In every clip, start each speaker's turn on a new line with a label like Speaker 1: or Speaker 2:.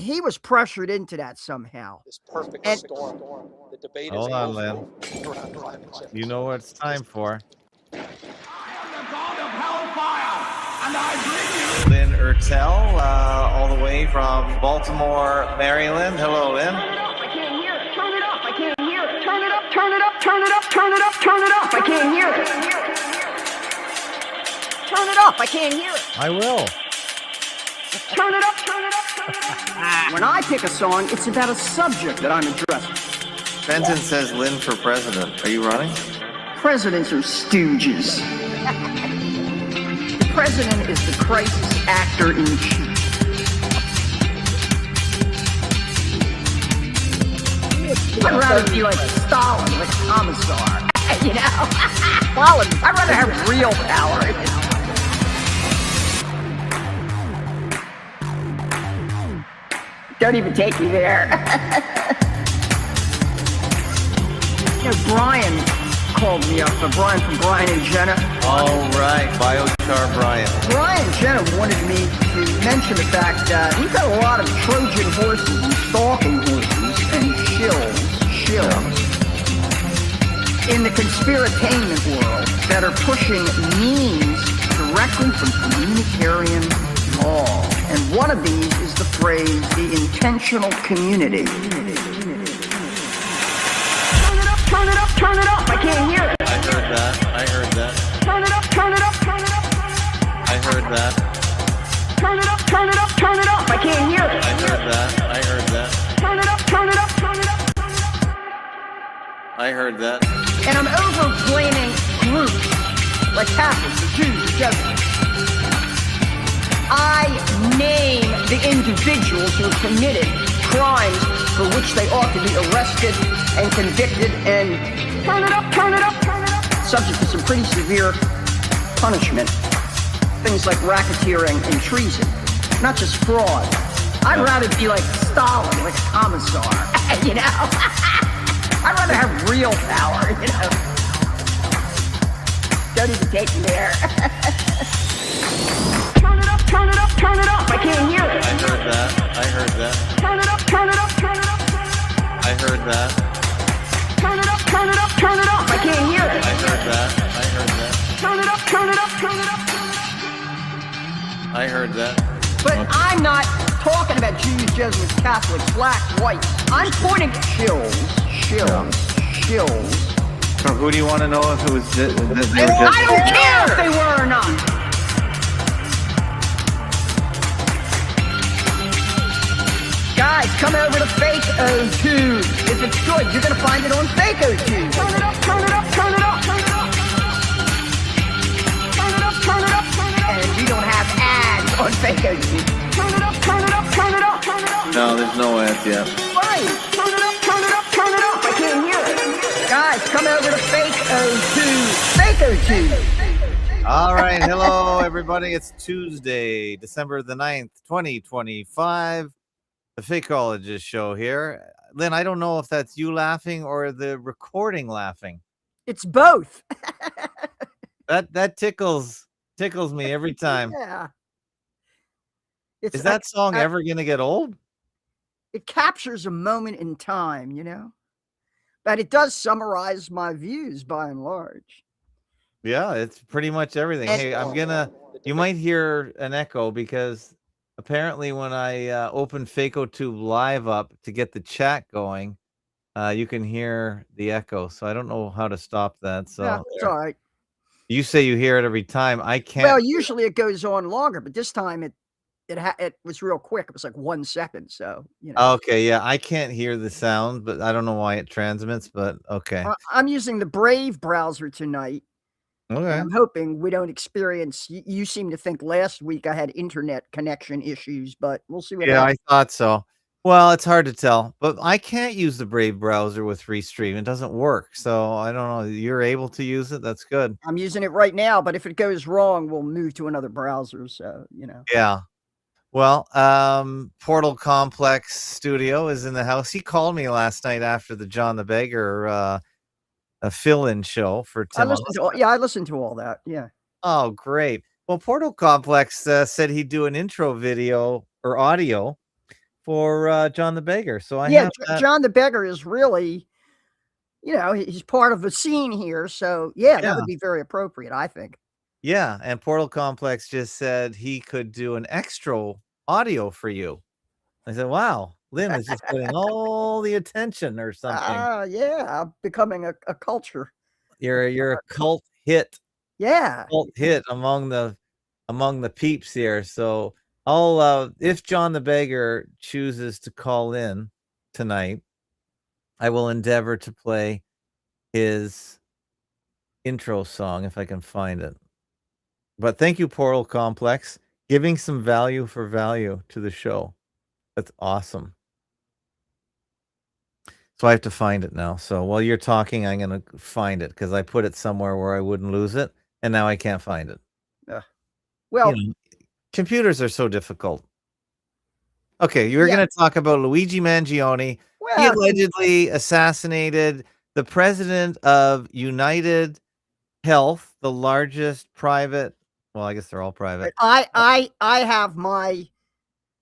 Speaker 1: he was pressured into that somehow.
Speaker 2: This perfect
Speaker 1: And-
Speaker 2: storm. The debate
Speaker 3: Hold
Speaker 2: is
Speaker 3: on, Lynn.
Speaker 2: around climate change.
Speaker 3: You know what it's time for.
Speaker 4: I am the god of hellfire, and I bring you.
Speaker 3: Lynn Ertell, all the way from Baltimore, Maryland. Hello, Lynn.
Speaker 1: I can't hear it. Turn it up. I can't hear it. Turn it up. Turn it up. Turn it up. Turn it up. Turn it up. I can't hear it. Turn it up. I can't hear it.
Speaker 3: I will.
Speaker 1: Turn it up. Turn it up. Turn it up. When I pick a song, it's about a subject that I'm addressing.
Speaker 3: Benton says Lynn for president. Are you running?
Speaker 1: Presidents are stooges. The president is the crisis actor in chief. I'd rather be like Stalin, like a commissar. You know? Stalin. I'd rather have real power. You know? Don't even take me there. You know, Brian called me up, Brian from Brian and Jenna.
Speaker 3: All right, Biochar Brian.
Speaker 1: Brian and Jenna wanted me to mention the fact that we've got a lot of Trojan horses and stalking horses and shills in the conspiratainment world that are pushing memes directly from communitarian law. And one of these is the phrase, the intentional community. Turn it up, turn it up, I can't hear it.
Speaker 3: I heard that. I heard that.
Speaker 1: Turn it up, turn it up, turn it up.
Speaker 3: I heard that.
Speaker 1: Turn it up, turn it up, turn it up, I can't hear it.
Speaker 3: I heard that. I heard that.
Speaker 1: Turn it up, turn it up, turn it up.
Speaker 3: I heard that.
Speaker 1: And I'm over-blaming groups like Catholics, the Jews, the Jesuits. I name the individuals who have committed crimes for which they ought to be arrested and convicted and turn it up, turn it up, turn it up. Subject to some pretty severe punishment. Things like racketeering and treason, not just fraud. I'd rather be like Stalin, like a commissar, you know? I'd rather have real power, you know? Don't even take me there. Turn it up, turn it up, turn it up. I can't hear it.
Speaker 3: I heard that. I heard that.
Speaker 1: Turn it up, turn it up, turn it up.
Speaker 3: I heard that.
Speaker 1: Turn it up, turn it up, turn it up. I can't hear it.
Speaker 3: I heard that. I heard that.
Speaker 1: Turn it up, turn it up, turn it up.
Speaker 3: I heard that.
Speaker 1: But I'm not talking about Jews, Jesuits, Catholics, blacks, whites. I'm pointing to shills.
Speaker 3: So who do you want to know if it was just?
Speaker 1: I don't care if they were or not. Guys, come over to FAK1178. If it's good, you're gonna find it on FAK1178. Turn it up, turn it up, turn it up, turn it up. Turn it up, turn it up, turn it up. And we don't have ads on FAK1178. Turn it up, turn it up, turn it up, turn it up.
Speaker 3: No, there's no ads yet.
Speaker 1: Right. Turn it up, turn it up, turn it up. I can't hear it. Guys, come over to FAK1178. FAK1178.
Speaker 3: All right. Hello, everybody. It's Tuesday, December the 9th, 2025. The Fakeologist show here. Lynn, I don't know if that's you laughing or the recording laughing.
Speaker 1: It's both.
Speaker 3: That tickles me every time.
Speaker 1: Yeah.
Speaker 3: Is that song ever going to get old?
Speaker 1: It captures a moment in time, you know? But it does summarize my views by and large.
Speaker 3: Yeah, it's pretty much everything. Hey, you might hear an echo because apparently when I open FakeOTube Live up to get the chat going, you can hear the echo. So I don't know how to stop that. So
Speaker 1: yeah, it's all right.
Speaker 3: You say you hear it every time. I can't.
Speaker 1: Well, usually it goes on longer, but this time it was real quick. It was like 1 second. So, you know.
Speaker 3: Okay, yeah, I can't hear the sound, but I don't know why it transmits, but okay.
Speaker 1: I'm using the Brave browser tonight.
Speaker 3: Okay.
Speaker 1: I'm hoping we don't experience. You seem to think last week I had internet connection issues, but we'll see what happens.
Speaker 3: I thought so. Well, it's hard to tell, but I can't use the Brave browser with Restream. It doesn't work. So I don't know. You're able to use it. That's good.
Speaker 1: I'm using it right now, but if it goes wrong, we'll move to another browser. So, you know.
Speaker 3: Yeah. Well, Portal Complex Studio is in the house. He called me last night after the John the Beggar a fill-in show for Tim.
Speaker 1: I listened to all that. Yeah.
Speaker 3: Oh, great. Well, Portal Complex said he'd do an intro video or audio for John the Beggar. So I
Speaker 1: Yeah,
Speaker 3: have that.
Speaker 1: John the Beggar is really, he's part of the scene here. So yeah, that would be very appropriate, I think.
Speaker 3: Yeah, and Portal Complex just said he could do an extra audio for you. I said, "Wow, Lynn is just getting all the attention or something."
Speaker 1: Yeah, I'm becoming a culture.
Speaker 3: You're a cult hit
Speaker 1: Yeah.
Speaker 3: among the peeps here. So I'll if John the Beggar chooses to call in tonight, I will endeavor to play his intro song if I can find it. But thank you, Portal Complex, giving some value for value to the show. That's awesome. So I have to find it now. So while you're talking, I'm going to find it because I put it somewhere where I wouldn't lose it, and now I can't find it.
Speaker 1: Well,
Speaker 3: computers are so difficult. Okay, you were
Speaker 1: Yeah.
Speaker 3: going to talk about Luigi Mangione. He
Speaker 1: well,
Speaker 3: allegedly assassinated the president of United Health, the largest private. Well, I guess they're all private.
Speaker 1: I have my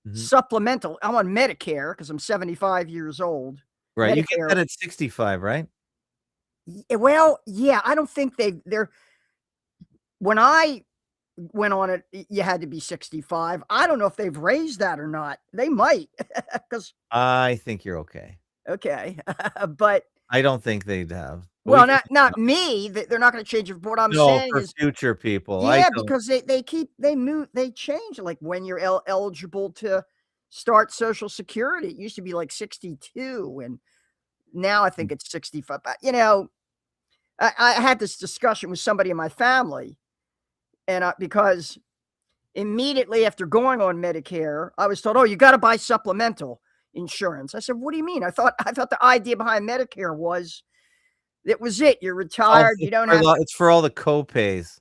Speaker 3: Mhm.
Speaker 1: supplemental. I'm on Medicare because I'm 75 years old.
Speaker 3: Right, you get
Speaker 1: Medicare.
Speaker 3: that at 65, right?
Speaker 1: Well, yeah, I don't think they're. When I went on it, you had to be 65. I don't know if they've raised that or not. They might, because
Speaker 3: I think you're okay.
Speaker 1: okay, but
Speaker 3: I don't think they'd have. But
Speaker 1: well,
Speaker 3: we can
Speaker 1: not me. They're not going to change it. But what I'm
Speaker 3: No,
Speaker 1: saying
Speaker 3: for
Speaker 1: is,
Speaker 3: future people. I
Speaker 1: yeah,
Speaker 3: don't.
Speaker 1: because they change like when you're eligible to start Social Security. It used to be like 62, and now I think it's 65. But I had this discussion with somebody in my family, and because immediately after going on Medicare, I was told, "Oh, you got to buy supplemental insurance." I said, "What do you mean?" I thought the idea behind Medicare was that was it. You're retired. You don't have.
Speaker 3: It's for all the co-pays.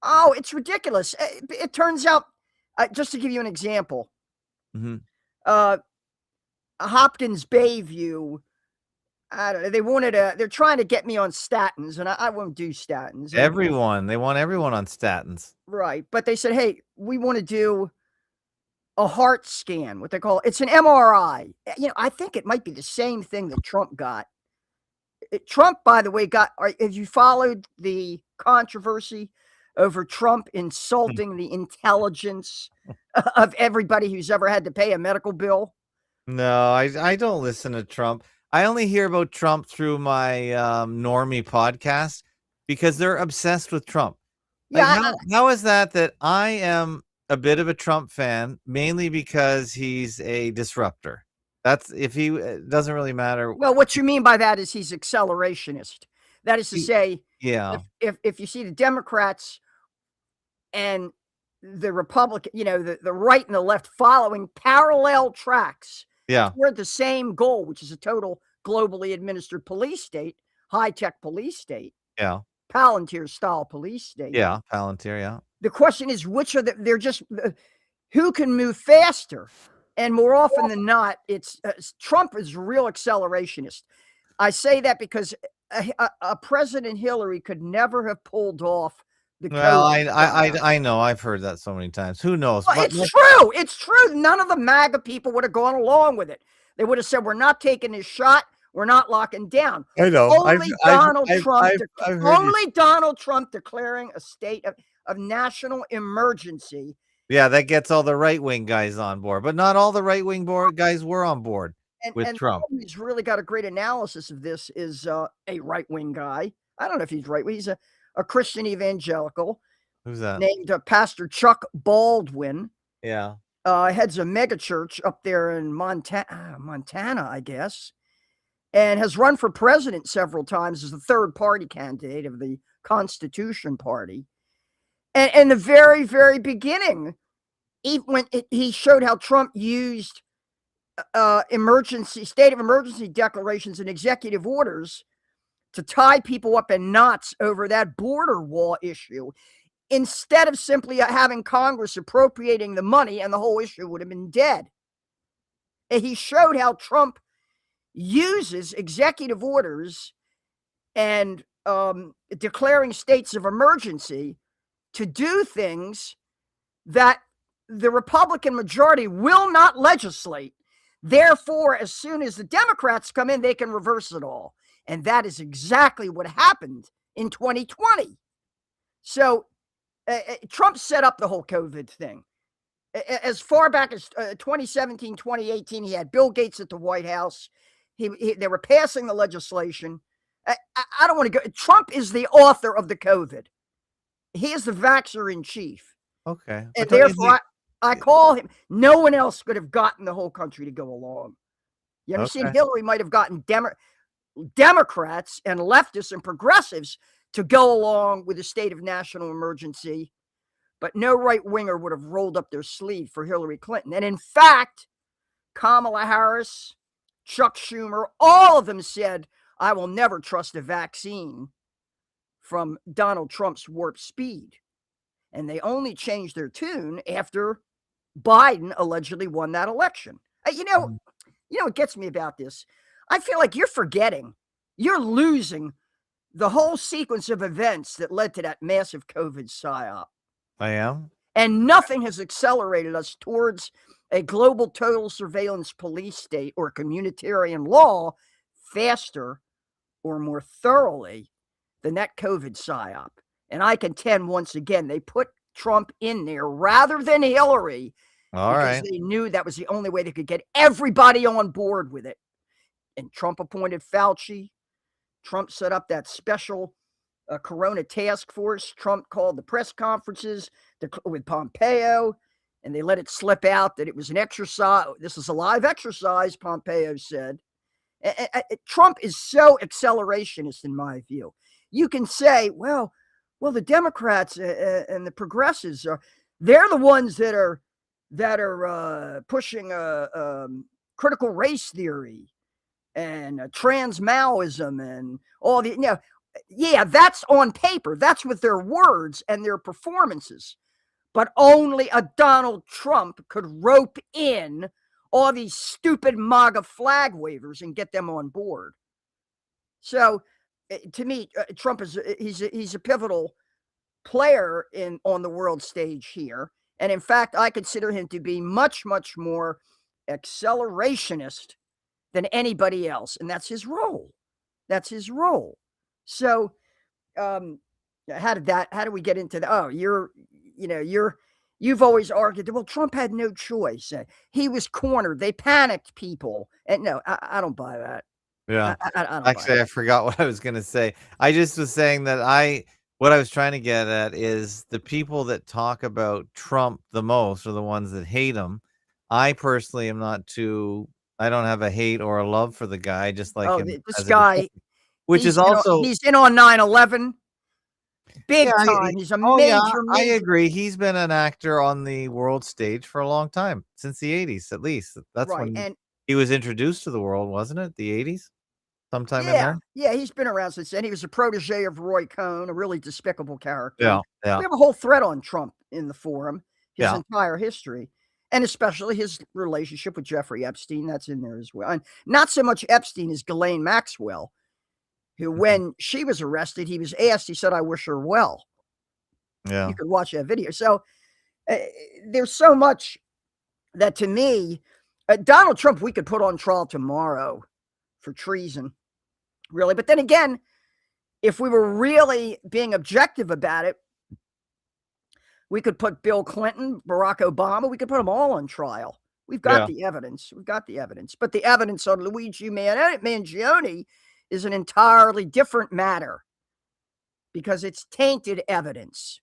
Speaker 1: Oh, it's ridiculous. It turns out, just to give you an example,
Speaker 3: Mhm.
Speaker 1: Hopkins Bayview. I don't know. They're trying to get me on statins, and I won't do statins.
Speaker 3: They want everyone on statins.
Speaker 1: Right. But they said, hey, we want to do a heart scan, what they call it's an MRI. I think it might be the same thing that Trump got. Trump, by the way, have you followed the controversy over Trump insulting the intelligence of everybody who's ever had to pay a medical bill?
Speaker 3: No, I don't listen to Trump. I only hear about Trump through my normie podcast because they're obsessed with Trump. Like
Speaker 1: Yeah,
Speaker 3: how is that I am a bit of a Trump fan, mainly because he's a disruptor. That's if he it doesn't really matter.
Speaker 1: well, what you mean by that is he's accelerationist. That is to say,
Speaker 3: Yeah.
Speaker 1: if you see the Democrats and the Republican, the right and the left following parallel tracks
Speaker 3: Yeah.
Speaker 1: toward the same goal, which is a total globally administered police state, high-tech police state,
Speaker 3: Yeah.
Speaker 1: Palantir style police state.
Speaker 3: Yeah. Palantir, yeah.
Speaker 1: The question is, which are they're just who can move faster? And more often than not, it's Trump is real accelerationist. I say that because a President Hillary could never have pulled off the
Speaker 3: Well,
Speaker 1: COVID.
Speaker 3: I know. I've heard that so many times. Who knows?
Speaker 1: Well, it's true. It's true. None of the MAGA people would have gone along with it. They would have said, we're not taking this shot. We're not locking down.
Speaker 3: I know.
Speaker 1: Only Donald Trump declaring a state of national emergency.
Speaker 3: Yeah, that gets all the right-wing guys on board, but not all the right-wing guys were on board with Trump.
Speaker 1: He's really got a great analysis of this is a right-wing guy. I don't know if he's right-wing. He's a Christian evangelical.
Speaker 3: Who's that?
Speaker 1: Named Pastor Chuck Baldwin.
Speaker 3: Yeah.
Speaker 1: Heads a mega church up there in Montana, I guess, and has run for president several times as the third party candidate of the Constitution Party. And in the very, very beginning, even when he showed how Trump used state of emergency declarations and executive orders to tie people up in knots over that border wall issue, instead of simply having Congress appropriating the money, and the whole issue would have been dead. And he showed how Trump uses executive orders and declaring states of emergency to do things that the Republican majority will not legislate. Therefore, as soon as the Democrats come in, they can reverse it all. And that is exactly what happened in 2020. So Trump set up the whole COVID thing. As far back as 2017, 2018, he had Bill Gates at the White House. They were passing the legislation. I don't want to go. Trump is the author of the COVID. He is the vaxxer in chief.
Speaker 3: Okay.
Speaker 1: And therefore, I call him. No one else could have gotten the whole country to go along. You understand?
Speaker 3: Okay.
Speaker 1: Hillary might have gotten Democrats and leftists and progressives to go along with a state of national emergency, but no right-winger would have rolled up their sleeve for Hillary Clinton. And in fact, Kamala Harris, Chuck Schumer, all of them said, I will never trust a vaccine from Donald Trump's warp speed. And they only changed their tune after Biden allegedly won that election. You know what gets me about this? I feel like you're forgetting, you're losing the whole sequence of events that led to that massive COVID psyop.
Speaker 3: I am.
Speaker 1: And nothing has accelerated us towards a global total surveillance police state or communitarian law faster or more thoroughly than that COVID psyop. And I contend once again, they put Trump in there rather than Hillary because they knew that was the only way they could get everybody on board with it. And Trump appointed Fauci. Trump set up that special Corona task force. Trump called the press conferences with Pompeo, and they let it slip out that it was an exercise. This is a live exercise, Pompeo said. Trump is so accelerationist in my view. You can say, well, the Democrats and the progressives they're the ones that are pushing critical race theory and trans Maoism and all the, yeah, that's on paper. That's with their words and their performances. But only a Donald Trump could rope in all these stupid MAGA flag wavers and get them on board. So to me, Trump he's a pivotal player on the world stage here. And in fact, I consider him to be much, much more accelerationist than anybody else. And that's his role. That's his role. So how do we get into that? Oh, you've always argued that, well, Trump had no choice. He was cornered. They panicked people. And no, I don't buy that.
Speaker 3: Yeah.
Speaker 1: I don't
Speaker 3: Actually, I forgot what I was going to say. I just was saying that what I was trying to get at is the people that talk about Trump the most are the ones that hate him. I personally am not I don't have a hate or a love for the guy, just like him.
Speaker 1: This guy,
Speaker 3: which is also,
Speaker 1: he's in on 9/11. Big time. He's a major.
Speaker 3: I agree. He's been an actor on the world stage for a long time, since the 80s, at least. That's right. When he was introduced to the world, wasn't it? The 80s? Sometime in there?
Speaker 1: Yeah, he's been around since then. He was a protege of Roy Cohn, a really despicable character.
Speaker 3: Yeah.
Speaker 1: We have a whole thread on Trump in the forum, his entire history, and especially his relationship with Jeffrey Epstein. That's in there as well. And not so much Epstein as Ghislaine Maxwell, who, when she was arrested, he was asked, he said, I wish her well.
Speaker 3: Yeah.
Speaker 1: You could watch that video. So there's so much that, to me, Donald Trump, we could put on trial tomorrow for treason, really. But then again, if we were really being objective about it, we could put Bill Clinton, Barack Obama, we could put them all on trial. We've got the evidence. We've got the evidence. But the evidence on Luigi Mangione is an entirely different matter because it's tainted evidence.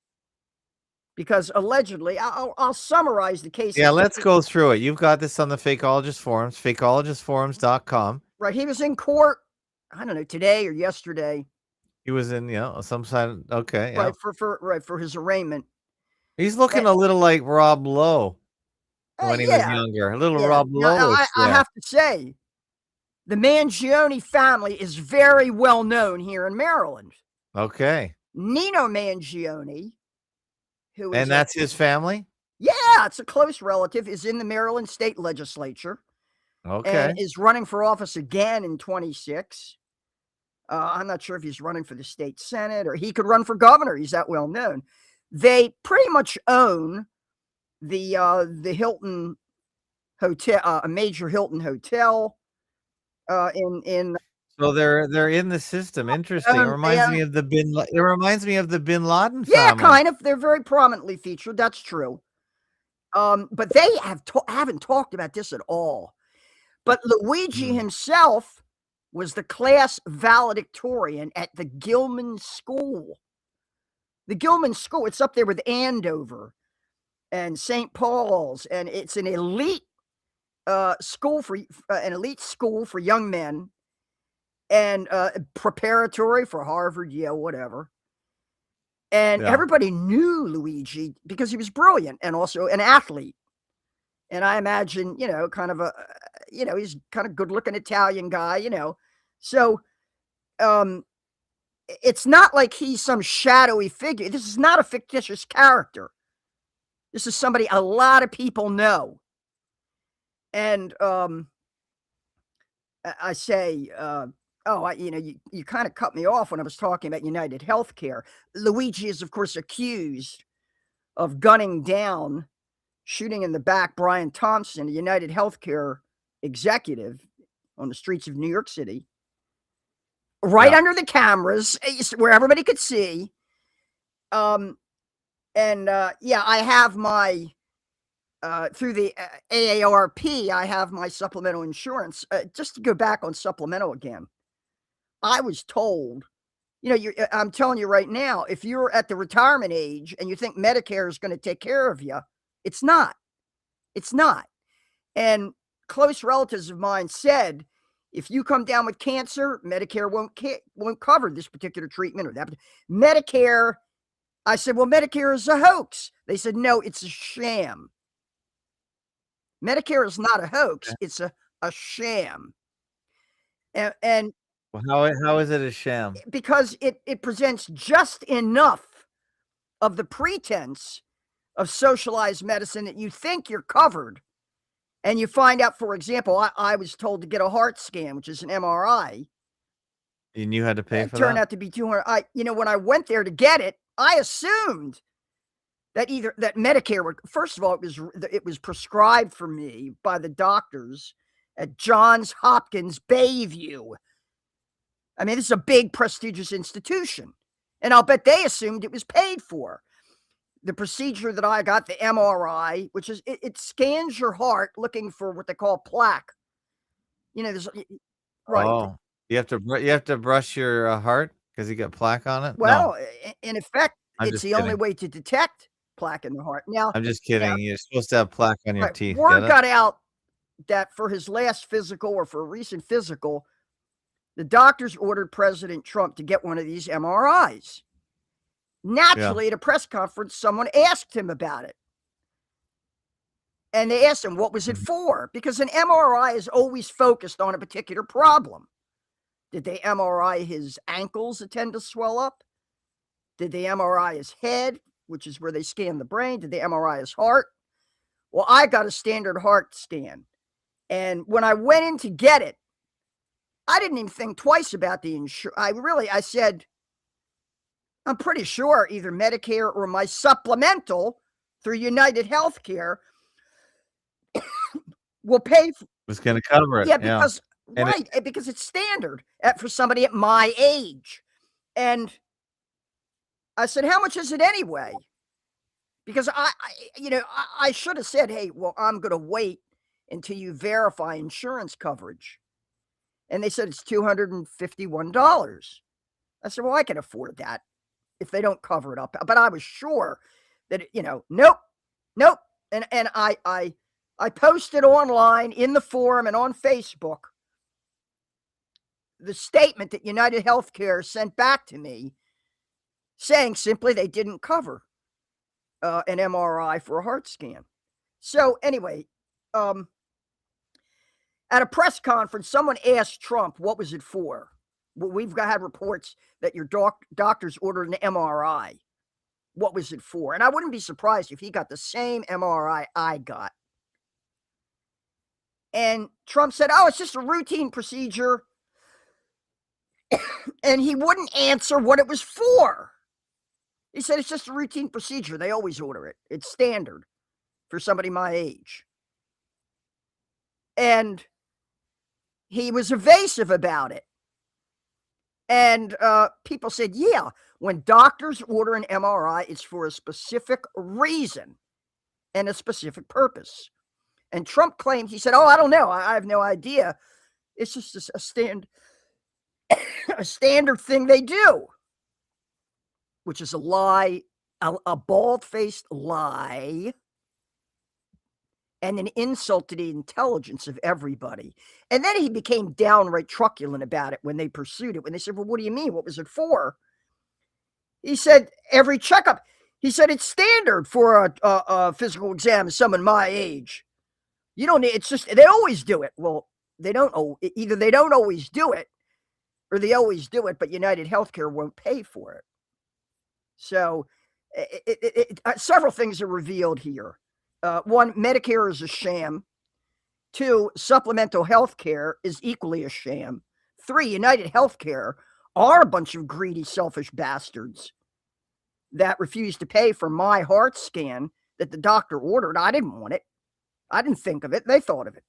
Speaker 1: Because allegedly, I'll summarize the case.
Speaker 3: Yeah, let's go through it. You've got this on the Fakeologist forums, fakeologistforums.com.
Speaker 1: Right. He was in court, I don't know, today or yesterday.
Speaker 3: He was in, some side. Okay.
Speaker 1: Right. For his arraignment.
Speaker 3: He's looking a little like Rob Lowe when he was younger. A little Rob Lowe.
Speaker 1: I have to say, the Mangione family is very well known here in Maryland.
Speaker 3: Okay.
Speaker 1: Nino Mangione, who is
Speaker 3: that's his family?
Speaker 1: Yeah, it's a close relative, is in the Maryland state legislature.
Speaker 3: Okay.
Speaker 1: And is running for office again in 26. I'm not sure if he's running for the state senate or he could run for governor. He's that well known. They pretty much own the Hilton hotel, a major Hilton hotel. In
Speaker 3: So they're in the system. Interesting. It reminds me of the Bin Laden
Speaker 1: yeah,
Speaker 3: family.
Speaker 1: kind of. They're very prominently featured. That's true. But they haven't talked about this at all. But Luigi himself was the class valedictorian at the Gilman School. The Gilman School, it's up there with Andover and St. Paul's, and it's an elite school for young men, and preparatory for Harvard, Yale, whatever. And everybody knew Luigi because he was brilliant and also an athlete. And I imagine, kind of he's kind of good-looking Italian guy, So, it's not like he's some shadowy figure. This is not a fictitious character. This is somebody a lot of people know. And I say, you kind of cut me off when I was talking about United Healthcare. Luigi is, of course, accused of gunning down, shooting in the back, Brian Thompson, a United Healthcare executive on the streets of New York City, right under the cameras where everybody could see. I have my, through the AARP, I have my supplemental insurance. Just to go back on supplemental again, I was told, I'm telling you right now, if you're at the retirement age and you think Medicare is going to take care of you, it's not. It's not. And close relatives of mine said, if you come down with cancer, Medicare won't cover this particular treatment or that. Medicare, I said, well, Medicare is a hoax. They said, no, it's a sham. Medicare is not a hoax. It's a sham. And
Speaker 3: well, how is it a sham?
Speaker 1: Because it presents just enough of the pretense of socialized medicine that you think you're covered. And you find out, for example, I was told to get a heart scan, which is an MRI.
Speaker 3: And you had to pay for that?
Speaker 1: It turned out to be $200. When I went there to get it, I assumed that Medicare would, first of all, it was prescribed for me by the doctors at Johns Hopkins Bayview. I mean, this is a big, prestigious institution. And I'll bet they assumed it was paid for. The procedure that I got, the MRI, which is, it scans your heart looking for what they call plaque. There's, right.
Speaker 3: Oh, you have to brush your heart because you got plaque on it?
Speaker 1: Well,
Speaker 3: No.
Speaker 1: in effect, it's the only
Speaker 3: kidding.
Speaker 1: way to detect plaque in the heart. Now,
Speaker 3: I'm just kidding. You're supposed to have plaque on your teeth.
Speaker 1: Word got out that for his last physical or for a recent physical, the doctors ordered President Trump to get one of these MRIs. Naturally, at a press conference, someone asked him about it. And they asked him, what was it for? Because an MRI is always focused on a particular problem. Did they MRI his ankles that tend to swell up? Did they MRI his head, which is where they scan the brain? Did they MRI his heart? Well, I got a standard heart scan. And when I went in to get it, I didn't even think twice about the insurance. I said, I'm pretty sure either Medicare or my supplemental through United Healthcare will pay for.
Speaker 3: Was going to cover it.
Speaker 1: Yeah, because it's standard for somebody at my age. And I said, how much is it anyway? Because I should have said, hey, well, I'm going to wait until you verify insurance coverage. And they said it's $251. I said, well, I can afford that if they don't cover it up. But I was sure that, nope. And I posted online in the forum and on Facebook the statement that United Healthcare sent back to me saying simply they didn't cover an MRI for a heart scan. So anyway, at a press conference, someone asked Trump, what was it for? Well, we've had reports that your doctors ordered an MRI. What was it for? And I wouldn't be surprised if he got the same MRI I got. And Trump said, oh, it's just a routine procedure. And he wouldn't answer what it was for. He said, it's just a routine procedure. They always order it. It's standard for somebody my age. And he was evasive about it. And people said, yeah, when doctors order an MRI, it's for a specific reason and a specific purpose. And Trump claimed, he said, oh, I don't know. I have no idea. It's just a standard thing they do, which is a lie, a bald-faced lie, and an insult to the intelligence of everybody. And then he became downright truculent about it when they pursued it. When they said, well, what do you mean? What was it for? He said, every checkup. He said, it's standard for a physical exam of someone my age. You don't need, it's just, they always do it. Well, they don't, either they don't always do it, or they always do it, but United Healthcare won't pay for it. So several things are revealed here. One, Medicare is a sham. Two, supplemental health care is equally a sham. Three, United Healthcare are a bunch of greedy, selfish bastards that refuse to pay for my heart scan that the doctor ordered. I didn't want it. I didn't think of it. They thought of it.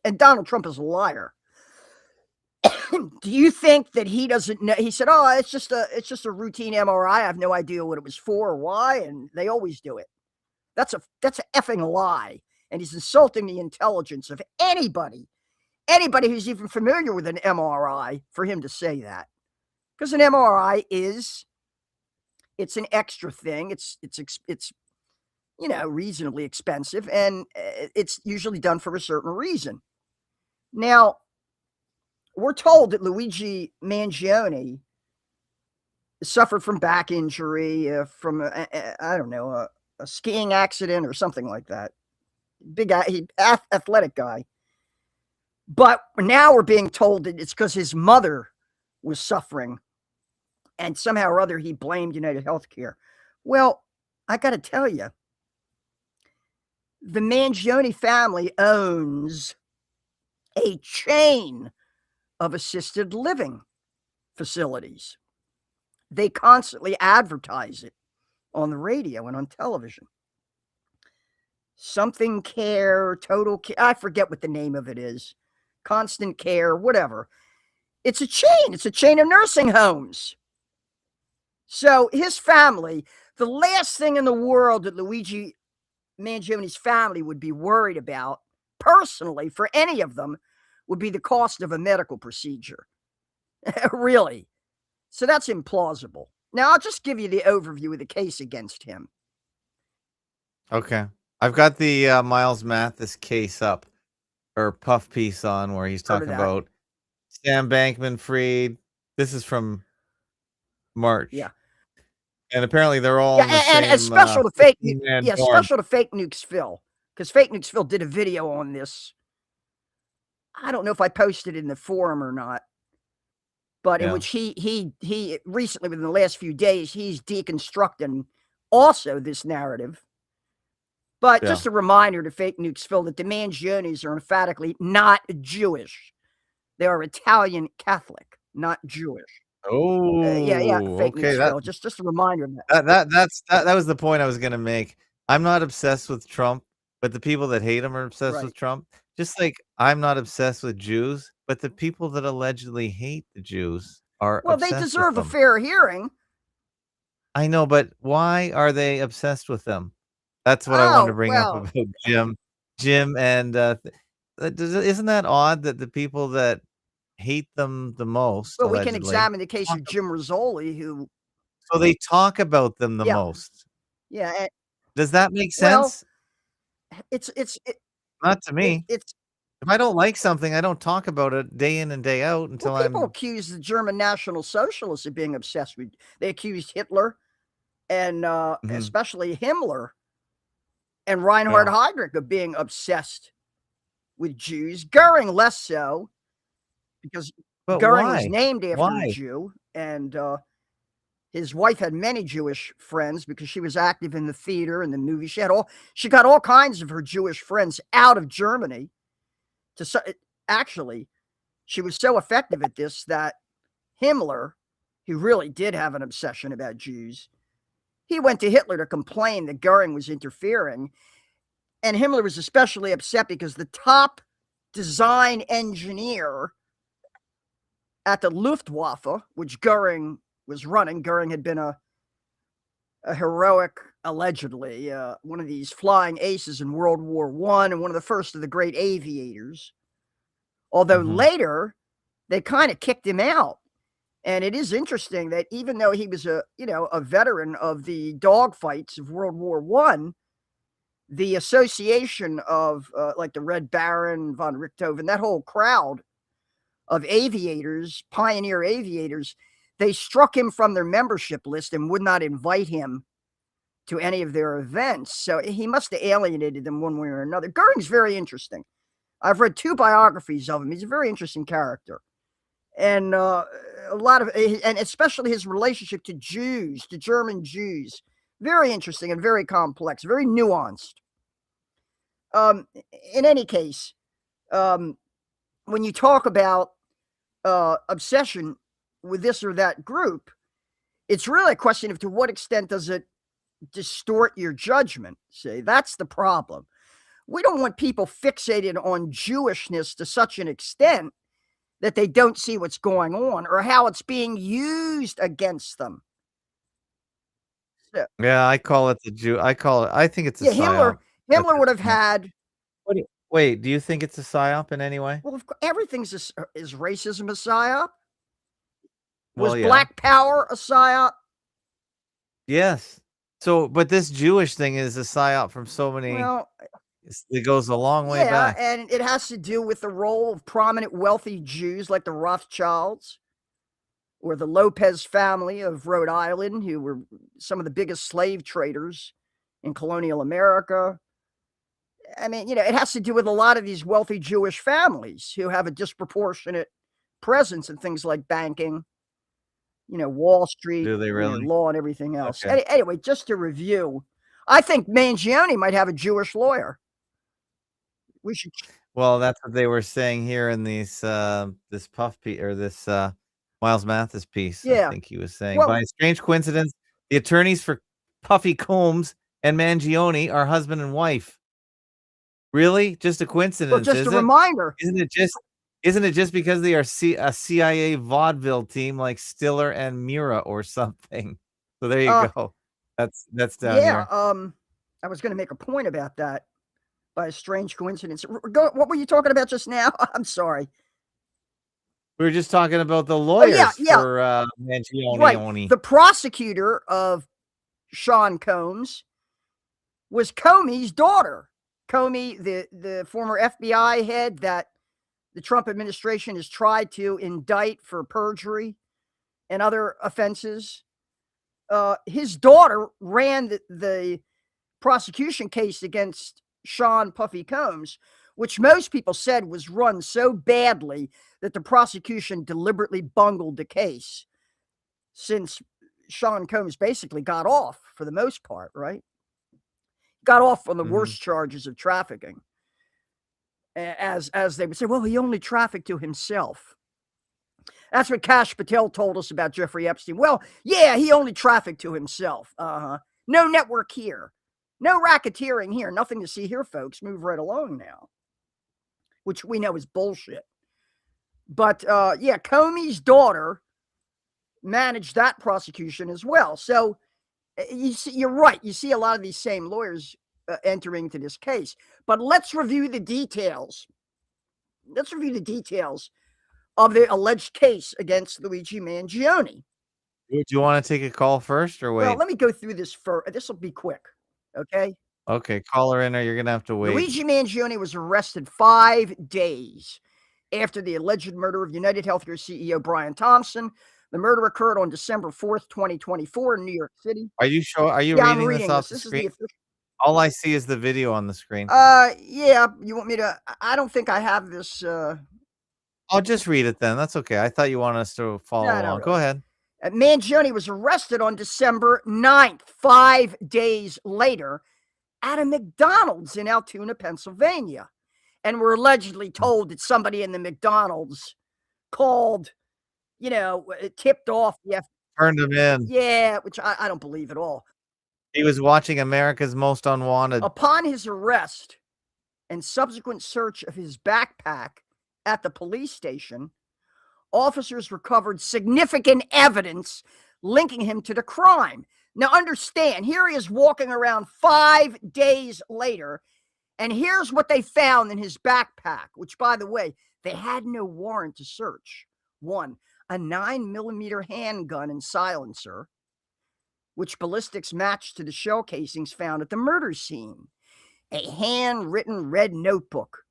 Speaker 1: And Donald Trump is a liar. Do you think that he doesn't know? He said, oh, it's just a routine MRI. I have no idea what it was for or why, and they always do it. That's an effing lie. And he's insulting the intelligence of anybody who's even familiar with an MRI for him to say that. Because an MRI it's an extra thing. It's reasonably expensive, and it's usually done for a certain reason. Now, we're told that Luigi Mangione suffered from back injury from a skiing accident or something like that. Big guy, athletic guy. But now we're being told that it's because his mother was suffering, and somehow or other he blamed United Healthcare. Well, I got to tell you, the Mangione family owns a chain of assisted living facilities. They constantly advertise it on the radio and on television. Something Care, Total Care, I forget what the name of it is. Constant Care, whatever. It's a chain. It's a chain of nursing homes. So his family, the last thing in the world that Luigi Mangione's family would be worried about, personally, for any of them, would be the cost of a medical procedure. Really. So that's implausible. Now, I'll just give you the overview of the case against him.
Speaker 3: Okay. I've got the Miles Mathis case up, or puff piece on, where he's talking about Sam Bankman-Fried. This is from March.
Speaker 1: Yeah.
Speaker 3: And apparently they're all
Speaker 1: and special to fake special to Fake Nukes Phil, because Fake Nukes Phil did a video on this. I don't know if I posted it in the forum or not, but in which he recently, within the last few days, he's deconstructing also this narrative. But just a reminder to Fake Nukes Phil that the Mangiones are emphatically not Jewish. They are Italian Catholic, not Jewish.
Speaker 3: Oh,
Speaker 1: Fake Nukes Phil. Just a reminder of
Speaker 3: that. That was the point I was going to make. I'm not obsessed with Trump, but the people that hate him are obsessed with Trump. Just like I'm not obsessed with Jews, but the people that allegedly hate the Jews are obsessed
Speaker 1: they deserve
Speaker 3: with
Speaker 1: a
Speaker 3: them.
Speaker 1: fair hearing.
Speaker 3: I know, but why are they obsessed with them? That's what I wanted to bring up about Jim, and isn't that odd that the people that hate them the most?
Speaker 1: Well, we can examine the case of Jim Rizzoli, who.
Speaker 3: So they talk about them the most.
Speaker 1: Yeah.
Speaker 3: Does that make sense?
Speaker 1: It's
Speaker 3: not to me. If I don't like something, I don't talk about it day in and day out until
Speaker 1: people accuse the German National Socialists of being obsessed with. They accused Hitler and especially Himmler and Reinhard Heydrich of being obsessed with Jews. Goering less so, because Goering was named after a Jew, and his wife had many Jewish friends because she was active in the theater and the movie. She got all kinds of her Jewish friends out of Germany. Actually, she was so effective at this that Himmler, who really did have an obsession about Jews, he went to Hitler to complain that Goering was interfering. And Himmler was especially upset because the top design engineer at the Luftwaffe, which Goering was running. Goering had been a heroic, allegedly, one of these flying aces in World War I and one of the first of the great aviators. Although later, they kind of kicked him out. And it is interesting that even though he was a veteran of the dogfights of World War I, the association of like the Red Baron, von Richthofen, that whole crowd of aviators, pioneer aviators, they struck him from their membership list and would not invite him to any of their events. So he must have alienated them one way or another. Goering's very interesting. I've read 2 biographies of him. He's a very interesting character. And a lot of, and especially his relationship to Jews, to German Jews, very interesting and very complex, very nuanced. In any case, when you talk about obsession with this or that group, it's really a question of to what extent does it distort your judgment. See, that's the problem. We don't want people fixated on Jewishness to such an extent that they don't see what's going on or how it's being used against them. So,
Speaker 3: Yeah, I call it the Jew. I think it's a psyop.
Speaker 1: Himmler would have had.
Speaker 3: Wait, do you think it's a psyop in any way?
Speaker 1: Well, everything's is racism a psyop?
Speaker 3: Well,
Speaker 1: Was Black Power a psyop?
Speaker 3: Yes. So, but this Jewish thing is a psyop from so many.
Speaker 1: Well,
Speaker 3: it goes a long way back.
Speaker 1: And it has to do with the role of prominent wealthy Jews like the Rothschilds or the Lopez family of Rhode Island, who were some of the biggest slave traders in colonial America. I mean, it has to do with a lot of these wealthy Jewish families who have a disproportionate presence in things like banking, Wall Street,
Speaker 3: Do they really?
Speaker 1: Law and everything else.
Speaker 3: Okay.
Speaker 1: Anyway, just to review, I think Mangione might have a Jewish lawyer. We should.
Speaker 3: Well, that's what they were saying here in these this Puff piece or this Miles Mathis piece.
Speaker 1: Yeah.
Speaker 3: I think he was saying,
Speaker 1: Well,
Speaker 3: by a strange coincidence, the attorneys for Puffy Combs and Mangione are husband and wife. Really? Just a coincidence?
Speaker 1: Well, just a reminder.
Speaker 3: Isn't it just because they are a CIA vaudeville team like Stiller and Mira or something? So there you go. That's down here.
Speaker 1: I was going to make a point about that. By a strange coincidence. What were you talking about just now? I'm sorry.
Speaker 3: We were just talking about the lawyers for Mangione.
Speaker 1: Right. The prosecutor of Sean Combs was Comey's daughter. Comey, the former FBI head that the Trump administration has tried to indict for perjury and other offenses. His daughter ran the prosecution case against Sean Puffy Combs, which most people said was run so badly that the prosecution deliberately bungled the case, since Sean Combs basically got off for the most part, right? Got off on the worst charges of trafficking. As they would say, well, he only trafficked to himself. That's what Kash Patel told us about Jeffrey Epstein. Well, yeah, he only trafficked to himself. No network here. No racketeering here. Nothing to see here, folks. Move right along now. Which we know is bullshit. But, Comey's daughter managed that prosecution as well. So, you see, you're right. You see a lot of these same lawyers entering into this case. But let's review the details. Let's review the details of the alleged case against Luigi Mangione.
Speaker 3: Do you want to take a call first or wait?
Speaker 1: Well, let me go through this first. This will be quick. Okay.
Speaker 3: Okay, call her in or you're going to have to wait.
Speaker 1: Luigi Mangione was arrested 5 days after the alleged murder of United Healthcare CEO Brian Thompson. The murder occurred on December 4th, 2024 in New York City.
Speaker 3: Are you sure? Are you
Speaker 1: I'm
Speaker 3: reading this off the screen? All I see is the video on the screen.
Speaker 1: Yeah. You want me to? I don't think I have this.
Speaker 3: I'll just read it then. That's okay. I thought you wanted us to follow along.
Speaker 1: Really.
Speaker 3: Go ahead.
Speaker 1: Mangione was arrested on December 9th, 5 days later, at a McDonald's in Altoona, Pennsylvania. And were allegedly told that somebody in the McDonald's called, tipped off the
Speaker 3: Turned him in.
Speaker 1: Yeah, which I don't believe at all.
Speaker 3: He was watching America's Most Unwanted.
Speaker 1: Upon his arrest, and subsequent search of his backpack at the police station, officers recovered significant evidence linking him to the crime. Now understand, here he is walking around 5 days later, and here's what they found in his backpack, which, by the way, they had no warrant to search. 1, a 9mm handgun and silencer, which ballistics matched to the shell casings found at the murder scene. A handwritten red notebook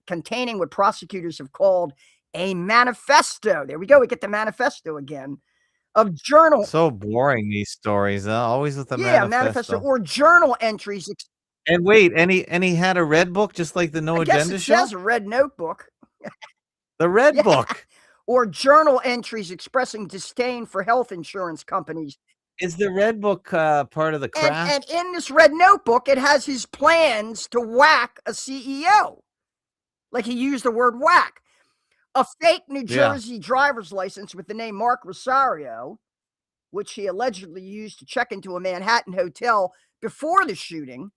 Speaker 1: containing what prosecutors have called a manifesto. There we go. We get the manifesto again. Of journal.
Speaker 3: So boring, these stories, always with the
Speaker 1: manifesto or journal entries.
Speaker 3: And wait, and he had a red book, just like the No Agenda show?
Speaker 1: It says a red notebook.
Speaker 3: The red book.
Speaker 1: Or journal entries expressing disdain for health insurance companies.
Speaker 3: Is the red book part of the craft?
Speaker 1: And in this red notebook, it has his plans to whack a CEO. Like he used the word whack. A fake New Jersey driver's license with the name Mark Rosario, which he allegedly used to check into a Manhattan hotel before the shooting.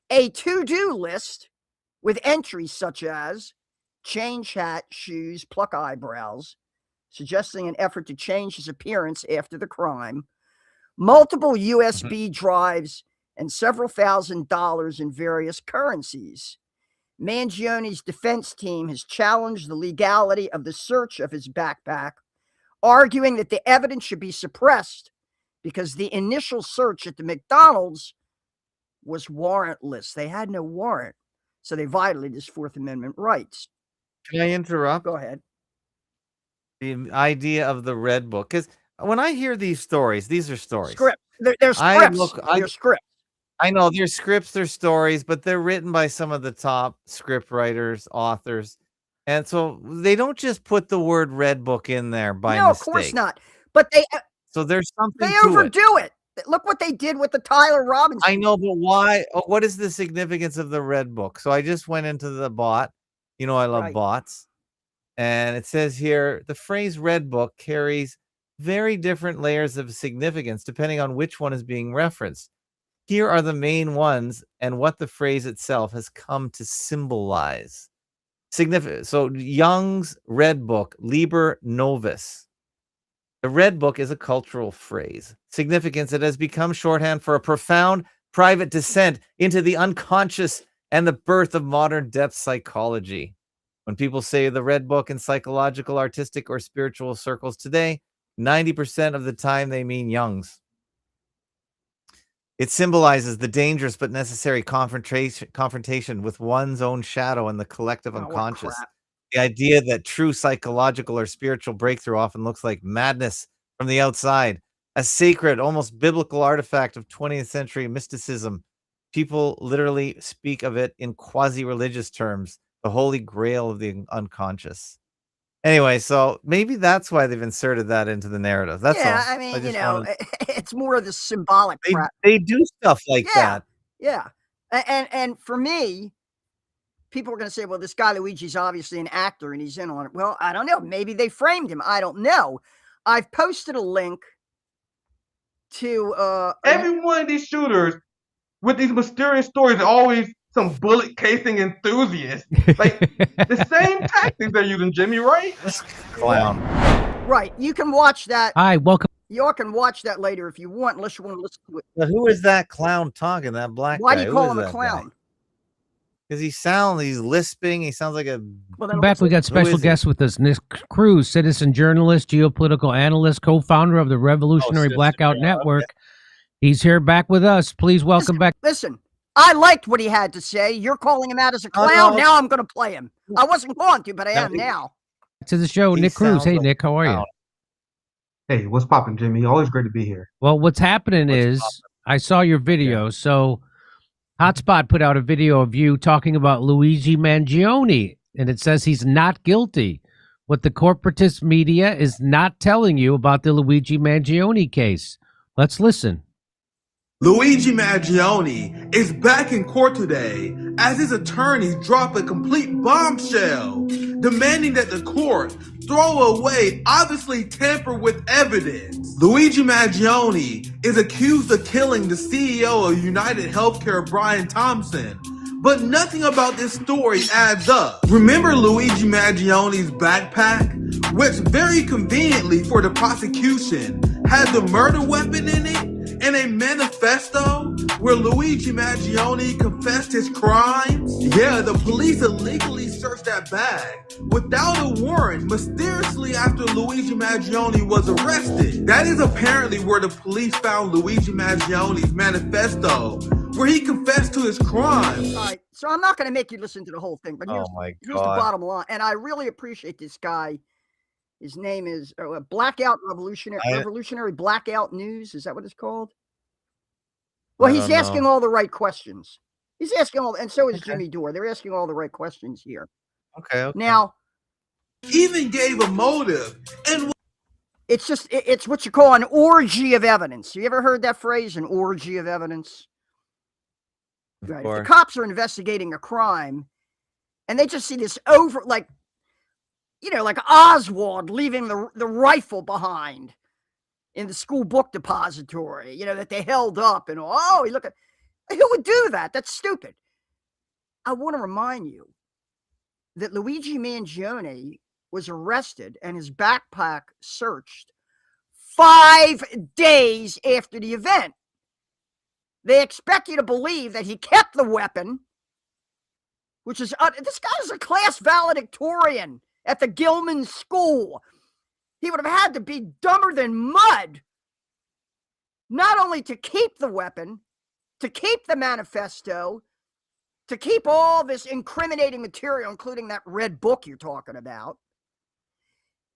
Speaker 1: A to-do list with entries such as change hat, shoes, pluck eyebrows, suggesting an effort to change his appearance after the crime. Multiple USB drives and several $1,000s in various currencies. Mangione's defense team has challenged the legality of the search of his backpack, arguing that the evidence should be suppressed because the initial search at the McDonald's was warrantless. They had no warrant, so they violated his Fourth Amendment rights.
Speaker 3: Can I interrupt?
Speaker 1: Go ahead.
Speaker 3: The idea of the red book, because when I hear these stories, these are stories.
Speaker 1: Script. They're scripts. They're scripts.
Speaker 3: I know they're scripts, they're stories, but they're written by some of the top script writers, authors. And so they don't just put the word red book in there by mistake.
Speaker 1: No, of course not. But
Speaker 3: so there's something
Speaker 1: they
Speaker 3: to
Speaker 1: overdo it. Look what they did with the Tyler Robinson.
Speaker 3: I know, but why? What is the significance of the red book? So I just went into the bot. You know, I love bots. And it says here, the phrase red book carries very different layers of significance depending on which one is being referenced. Here are the main ones and what the phrase itself has come to symbolize. Significant. So Young's red book, Liber Novus. The red book is a cultural phrase. Significance, it has become shorthand for a profound private descent into the unconscious and the birth of modern depth psychology. When people say the red book in psychological, artistic, or spiritual circles today, 90% of the time they mean Young's. It symbolizes the dangerous but necessary confrontation with one's own shadow and the collective unconscious. The idea that true psychological or spiritual breakthrough often looks like madness from the outside, a sacred, almost biblical artifact of 20th century mysticism. People literally speak of it in quasi-religious terms, the holy grail of the unconscious. Anyway, so maybe that's why they've inserted that into the narrative. That's all.
Speaker 1: I mean, it's more of the symbolic crap.
Speaker 3: They do stuff like that.
Speaker 1: Yeah. And for me, people are going to say, well, this guy Luigi's obviously an actor and he's in on it. Well, I don't know. Maybe they framed him. I don't know. I've posted a link to
Speaker 5: every one of these shooters with these mysterious stories are always some bullet casing enthusiasts. Like the same tactics they're using, Jimmy, right?
Speaker 3: Clown.
Speaker 1: Right. You can watch that.
Speaker 6: Hi, welcome.
Speaker 1: You can watch that later if you want, unless you want to listen to it.
Speaker 3: But who is that clown talking? That black
Speaker 1: Why
Speaker 3: guy?
Speaker 1: do you call him a clown?
Speaker 3: Because he's lisping. He sounds like a...
Speaker 6: Welcome back. We got special guests with us. Nick Cruz, citizen journalist, geopolitical analyst, co-founder of the Revolutionary Blackout Network. Okay. He's here back with us. Please welcome back.
Speaker 1: Listen, I liked what he had to say. You're calling him out as a clown. Now I'm going to play him. I wasn't going to, but I am now.
Speaker 6: To the show, Nick Cruz. Hey, Nick, how are you?
Speaker 5: Hey, what's poppin', Jimmy? Always great to be here.
Speaker 6: Well, what's happening is I saw your video. So Hotspot put out a video of you talking about Luigi Mangione, and it says he's not guilty. What the corporatist media is not telling you about the Luigi Mangione case. Let's listen.
Speaker 7: Luigi Mangione is back in court today as his attorneys drop a complete bombshell, demanding that the court throw away obviously tamper with evidence. Luigi Mangione is accused of killing the CEO of United Healthcare, Brian Thompson, But nothing about this story adds up. Remember Luigi Mangioni's backpack, which very conveniently for the prosecution had the murder weapon in it, and a manifesto where Luigi Mangione confessed his crimes? Yeah, the police illegally searched that bag without a warrant mysteriously after Luigi Mangione was arrested. That is apparently where the police found Luigi Mangione's manifesto, where he confessed to his crimes.
Speaker 1: All right, so I'm not going to make you listen to the whole thing, but
Speaker 3: Oh my
Speaker 1: here's the
Speaker 3: God.
Speaker 1: bottom line. And I really appreciate this guy. His name is Blackout Revolutionary Blackout News. Is that what it's called? Well, he's asking all the right questions. He's asking all, and so is Jimmy Dore. They're asking all the right questions here.
Speaker 3: Okay.
Speaker 1: Now,
Speaker 7: even gave a motive, and
Speaker 1: it's just it's what you call an orgy of evidence. You ever heard that phrase, an orgy of evidence? Right. If the cops are investigating a crime, and they just see this like Oswald leaving the rifle behind in the school book depository, that they held up, and who would do that? That's stupid. I want to remind you that Luigi Mangione was arrested and his backpack searched 5 days after the event. They expect you to believe that he kept the weapon, which is this guy is a class valedictorian at the Gilman School. He would have had to be dumber than mud, not only to keep the weapon, to keep the manifesto, to keep all this incriminating material, including that red book you're talking about,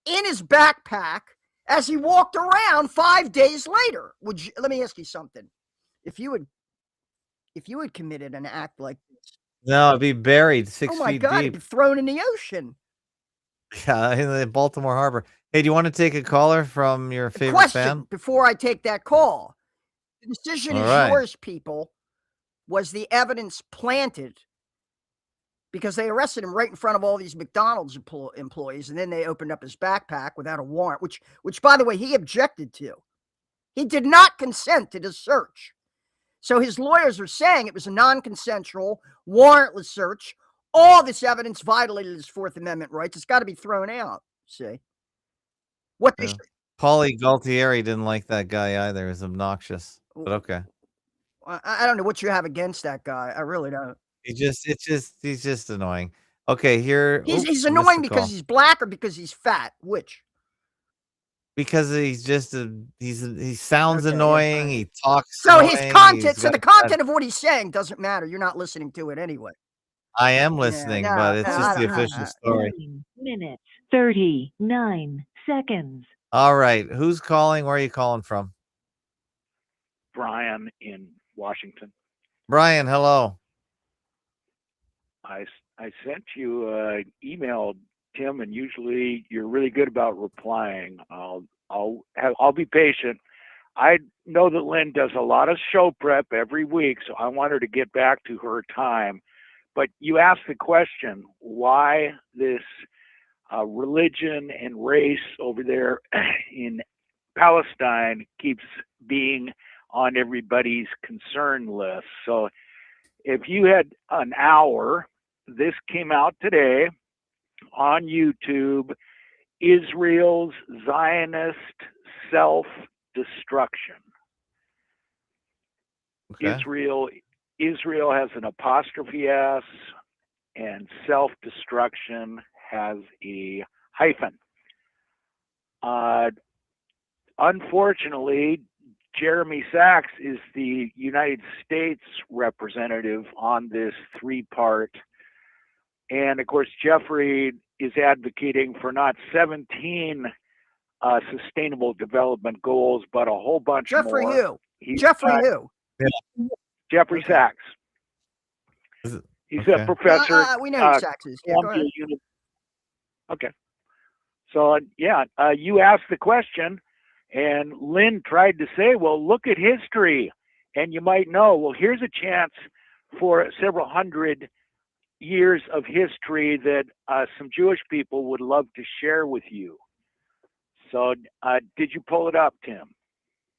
Speaker 1: in his backpack as he walked around 5 days later. Let me ask you something. If you had committed an act like this,
Speaker 3: no, it'd be buried 6 feet deep.
Speaker 1: Oh my God, it'd be thrown in the ocean.
Speaker 3: Yeah, in the Baltimore Harbor. Hey, do you want to take a caller from your favorite fan?
Speaker 1: Before I take that call, the decision is yours, people. Was the evidence planted? Because they arrested him right in front of all these McDonald's employees, and then they opened up his backpack without a warrant, which by the way, he objected to. He did not consent to the search. So his lawyers are saying it was a non-consensual, warrantless search. All this evidence violated his Fourth Amendment rights. It's got to be thrown out. See?
Speaker 3: Paulie Galtieri didn't like that guy either. It was obnoxious. But okay.
Speaker 1: I don't know what you have against that guy. I really don't.
Speaker 3: He's just annoying. Okay, here.
Speaker 1: He's annoying because he's black or because he's fat? Which?
Speaker 3: Because he's just he sounds annoying. He talks.
Speaker 1: So his content, the content of what he's saying doesn't matter. You're not listening to it anyway.
Speaker 3: I am listening, but it's just the official story.
Speaker 8: 9 minutes, 39 seconds.
Speaker 3: All right, who's calling? Where are you calling from?
Speaker 9: Brian in Washington.
Speaker 3: Brian, hello.
Speaker 9: I sent you an email, Tim, and usually you're really good about replying. I'll be patient. I know that Lynn does a lot of show prep every week, so I want her to get back to her time. But you asked the question, why this religion and race over there in Palestine keeps being on everybody's concern list. So if you had an hour, this came out today on YouTube, Israel's Zionist self-destruction.
Speaker 3: Okay.
Speaker 9: Israel has an apostrophe S, and self-destruction has a hyphen. Unfortunately, Jeremy Sachs is the United States representative on this 3-part. And of course, Jeffrey is advocating for not 17 sustainable development goals, but a whole bunch more.
Speaker 1: Jeffrey who?
Speaker 3: Yeah.
Speaker 9: Jeffrey Sachs. He's a professor.
Speaker 1: We know who Sachs is. Yeah, go ahead.
Speaker 9: Okay. So, you asked the question, and Lynn tried to say, well, look at history, and you might know, well, here's a chance for several hundred years of history that some Jewish people would love to share with you. So, did you pull it up, Tim?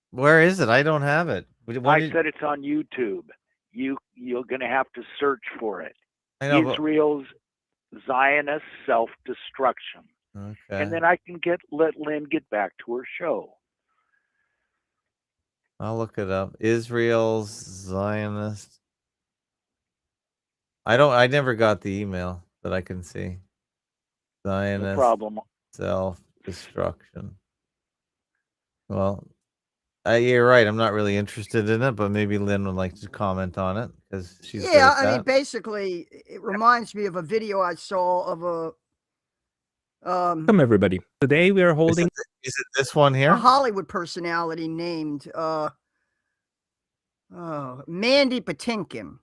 Speaker 3: Where is it? I don't have it.
Speaker 9: I said it's on YouTube. you're going to have to search for it.
Speaker 3: I know, but
Speaker 9: Israel's Zionist self-destruction.
Speaker 3: okay.
Speaker 9: And then I can let Lynn get back to her show.
Speaker 3: I'll look it up. Israel's Zionist. I never got the email that I can see.
Speaker 9: No
Speaker 3: Zionist
Speaker 9: problem.
Speaker 3: self-destruction. Well, you're right. I'm not really interested in it, but maybe Lynn would like to comment on it because she's good
Speaker 1: Yeah,
Speaker 3: at
Speaker 1: I mean,
Speaker 3: that.
Speaker 1: basically, it reminds me of a video I saw of a
Speaker 10: Welcome everybody. Today we are holding.
Speaker 3: Is it this one
Speaker 1: a
Speaker 3: here?
Speaker 1: Hollywood personality named Mandy Patinkin.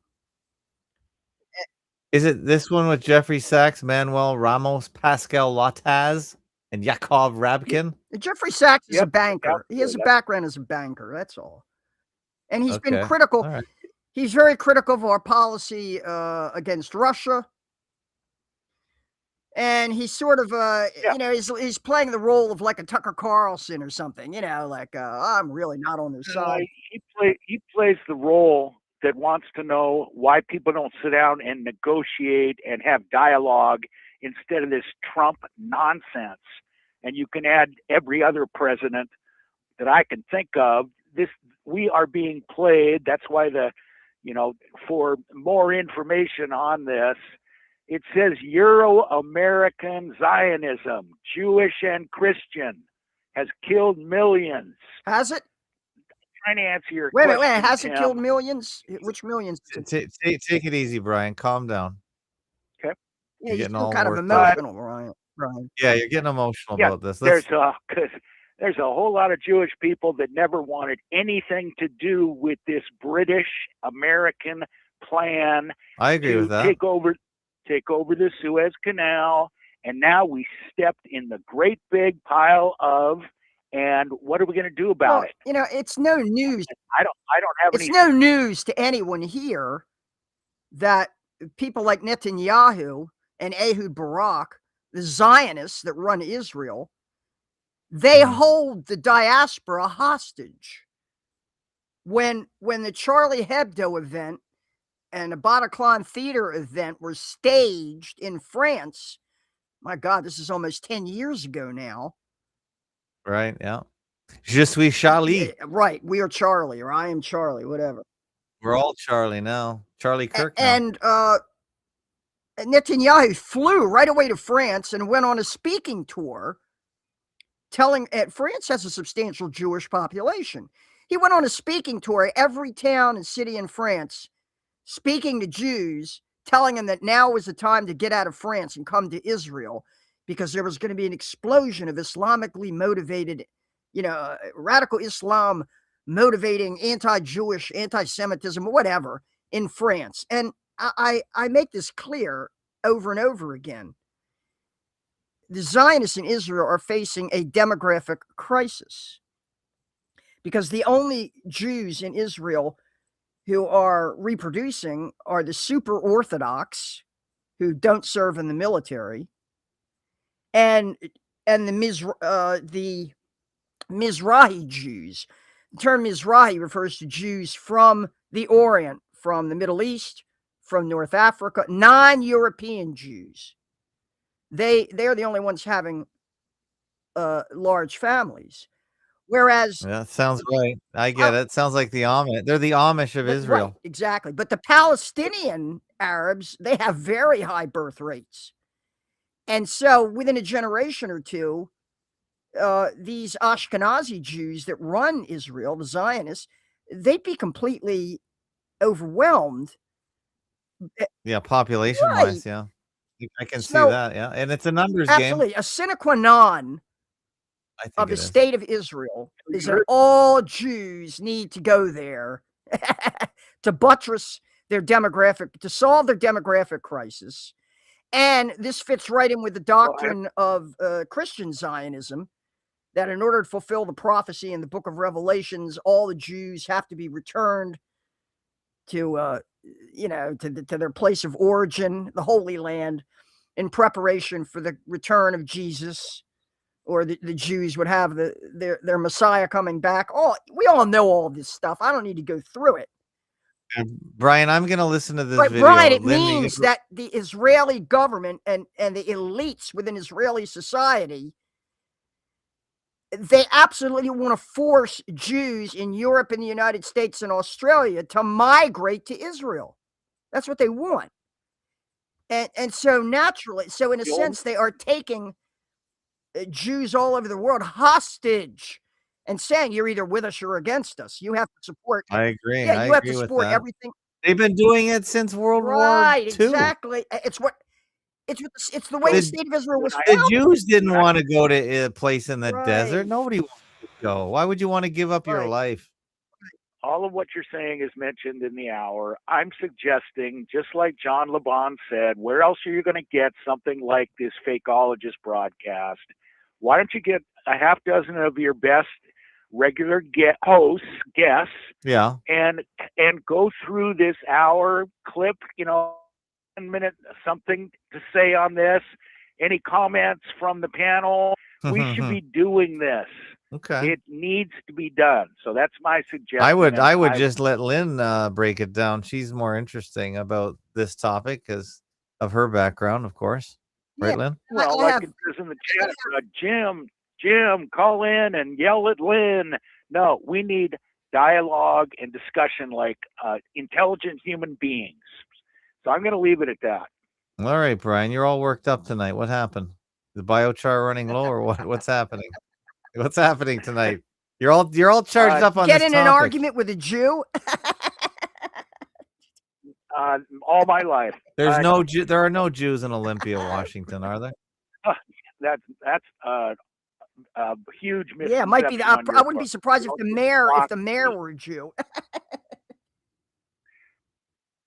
Speaker 3: Is it this one with Jeffrey Sachs, Manuel Ramos, Pascal Lataz, and Yakov Rabkin?
Speaker 1: Jeffrey Sachs is a
Speaker 9: Yep,
Speaker 1: banker. He has a background as a banker. That's all. And he's been critical.
Speaker 3: All right.
Speaker 1: He's very critical of our policy against Russia. And he's sort of, you know, he's playing the role of like a Tucker Carlson or something, you know, like I'm really not on their side.
Speaker 9: He plays the role that wants to know why people don't sit down and negotiate and have dialogue instead of this Trump nonsense. And you can add every other president that I can think of. We are being played. That's why for more information on this, it says Euro-American Zionism, Jewish and Christian, has killed millions.
Speaker 1: Has it?
Speaker 9: Trying to answer your
Speaker 1: Wait a
Speaker 9: question,
Speaker 1: minute, has it
Speaker 9: Tim.
Speaker 1: killed millions? Which millions?
Speaker 3: Take it easy, Brian. Calm down.
Speaker 9: Okay.
Speaker 1: Yeah, you're
Speaker 3: getting
Speaker 1: still
Speaker 3: all
Speaker 1: kind of
Speaker 3: worked up.
Speaker 1: emotional, Brian.
Speaker 3: Yeah, you're getting emotional
Speaker 9: Yeah,
Speaker 3: about this.
Speaker 9: there's a whole lot of Jewish people that never wanted anything to do with this British American plan
Speaker 3: I agree
Speaker 9: to
Speaker 3: with that.
Speaker 9: take over the Suez Canal, and now we stepped in the great big pile of, and what are we going to do about it?
Speaker 1: You know, it's no news.
Speaker 9: I don't have
Speaker 1: It's
Speaker 9: any.
Speaker 1: no news to anyone here that people like Netanyahu and Ehud Barak, the Zionists that run Israel, they hold the diaspora hostage. When the Charlie Hebdo event and the Bataclan Theater event were staged in France, my God, this is almost 10 years ago now.
Speaker 3: Right, yeah. Je suis Charlie.
Speaker 1: Yeah, right, we are Charlie, or I am Charlie, whatever.
Speaker 3: We're all Charlie now. Charlie Kirk now.
Speaker 1: And Netanyahu flew right away to France and went on a speaking tour France has a substantial Jewish population. He went on a speaking tour, every town and city in France, speaking to Jews, telling them that now was the time to get out of France and come to Israel because there was going to be an explosion of Islamically motivated, radical Islam motivating anti-Jewish, anti-Semitism, whatever, in France. And I make this clear over and over again. The Zionists in Israel are facing a demographic crisis because the only Jews in Israel who are reproducing are the super Orthodox who don't serve in the military and the Mizrahi Jews. The term Mizrahi refers to Jews from the Orient, from the Middle East, from North Africa, non-European Jews. They're the only ones having large families. Whereas
Speaker 3: Yeah, that sounds right. I get it. Sounds like the Amish. They're the Amish of Israel.
Speaker 1: Right, exactly. But the Palestinian Arabs, they have very high birth rates. And so within a generation or two, these Ashkenazi Jews that run Israel, the Zionists, they'd be completely overwhelmed.
Speaker 3: Yeah, population-wise, yeah. I can see that, yeah. And it's a numbers game.
Speaker 1: Absolutely. A sine qua non of the state of Israel is that all Jews need to go there to buttress their demographic, to solve their demographic crisis. And this fits right in with the doctrine of Christian Zionism, that in order to fulfill the prophecy in the book of Revelations, all the Jews have to be returned to their place of origin, the Holy Land, in preparation for the return of Jesus, or the Jews would have their Messiah coming back. We all know all this stuff. I don't need to go through it.
Speaker 3: Brian, I'm going to listen to this
Speaker 1: Right,
Speaker 3: video.
Speaker 1: Brian, it
Speaker 3: Lynn,
Speaker 1: means that the Israeli government and the elites within Israeli society, they absolutely want to force Jews in Europe and the United States and Australia to migrate to Israel. That's what they want. And so naturally, so in a sense, they are taking Jews all over the world hostage and saying, you're either with us or against us. You have to support.
Speaker 3: I agree.
Speaker 1: Yeah,
Speaker 3: I
Speaker 1: you have
Speaker 3: agree
Speaker 1: to
Speaker 3: with
Speaker 1: support
Speaker 3: that.
Speaker 1: everything.
Speaker 3: They've been doing it since World War
Speaker 1: Right,
Speaker 3: II.
Speaker 1: exactly. It's the way the state of Israel was
Speaker 3: The
Speaker 1: founded.
Speaker 3: Jews didn't want to go to a place in the desert.
Speaker 1: Right.
Speaker 3: Nobody wants to go. Why would you want to give up your
Speaker 1: Right.
Speaker 3: life?
Speaker 9: All of what you're saying is mentioned in the hour. I'm suggesting, just like John LeBon said, where else are you going to get something like this Fakeologist broadcast? Why don't you get a half dozen of your best regular guests,
Speaker 3: Yeah.
Speaker 9: and go through this hour clip, 1 minute, something to say on this? Any comments from the panel? We should be doing this.
Speaker 3: Okay.
Speaker 9: It needs to be done. So that's my suggestion.
Speaker 3: I would just let Lynn break it down. She's more interesting about this topic because of her background, of course. Right,
Speaker 1: Yeah.
Speaker 3: Lynn?
Speaker 9: Well, like it says in the chat, Jim, call in and yell at Lynn. No, we need dialogue and discussion like intelligent human beings. So I'm going to leave it at that.
Speaker 3: All right, Brian, you're all worked up tonight. What happened? The biochar running low, or what? What's happening? What's happening tonight? You're all charged up on
Speaker 1: Get
Speaker 3: this
Speaker 1: in
Speaker 3: topic.
Speaker 1: an argument with a Jew?
Speaker 9: All my life.
Speaker 3: There are no Jews in Olympia, Washington, are there?
Speaker 9: That's a huge misconception.
Speaker 1: Yeah, it might be. I wouldn't be surprised if the mayor were a Jew.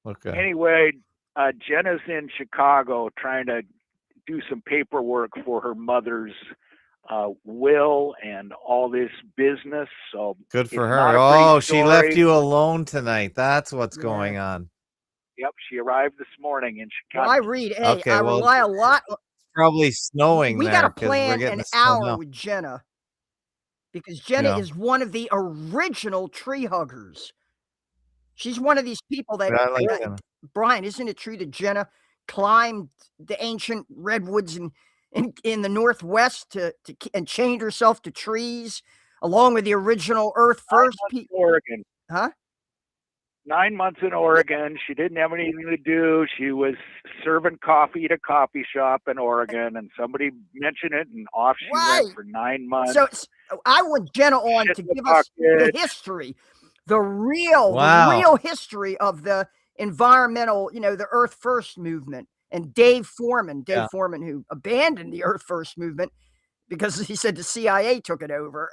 Speaker 3: Okay.
Speaker 9: Anyway, Jenna's in Chicago trying to do some paperwork for her mother's will and all this business. So
Speaker 3: good for
Speaker 9: it's
Speaker 3: her.
Speaker 9: not a
Speaker 3: Oh,
Speaker 9: pretty
Speaker 3: she left
Speaker 9: story.
Speaker 3: you alone tonight. That's what's going on.
Speaker 9: Yep, she arrived this morning in Chicago.
Speaker 1: Well, I read. Hey, I rely a lot.
Speaker 3: It's probably snowing
Speaker 1: We
Speaker 3: there.
Speaker 1: got to
Speaker 3: 'cause we're
Speaker 1: plan
Speaker 3: getting
Speaker 1: an
Speaker 3: the snow
Speaker 1: hour
Speaker 3: now.
Speaker 1: with Jenna because Jenna is one of the original tree huggers. She's one of these people that,
Speaker 3: Yeah, I like Jenna.
Speaker 1: Brian, isn't it true that Jenna climbed the ancient redwoods in the Northwest and chained herself to trees along with the original Earth First people?
Speaker 9: Oregon.
Speaker 1: Huh?
Speaker 9: 9 months in Oregon. She didn't have anything to do. She was serving coffee at a coffee shop in Oregon, and somebody mentioned it, and off she went for 9 months.
Speaker 1: So I want Jenna on to give us the history, the real history of the environmental, the Earth First movement, and Dave Foreman, who abandoned the Earth First movement because he said the CIA took it over,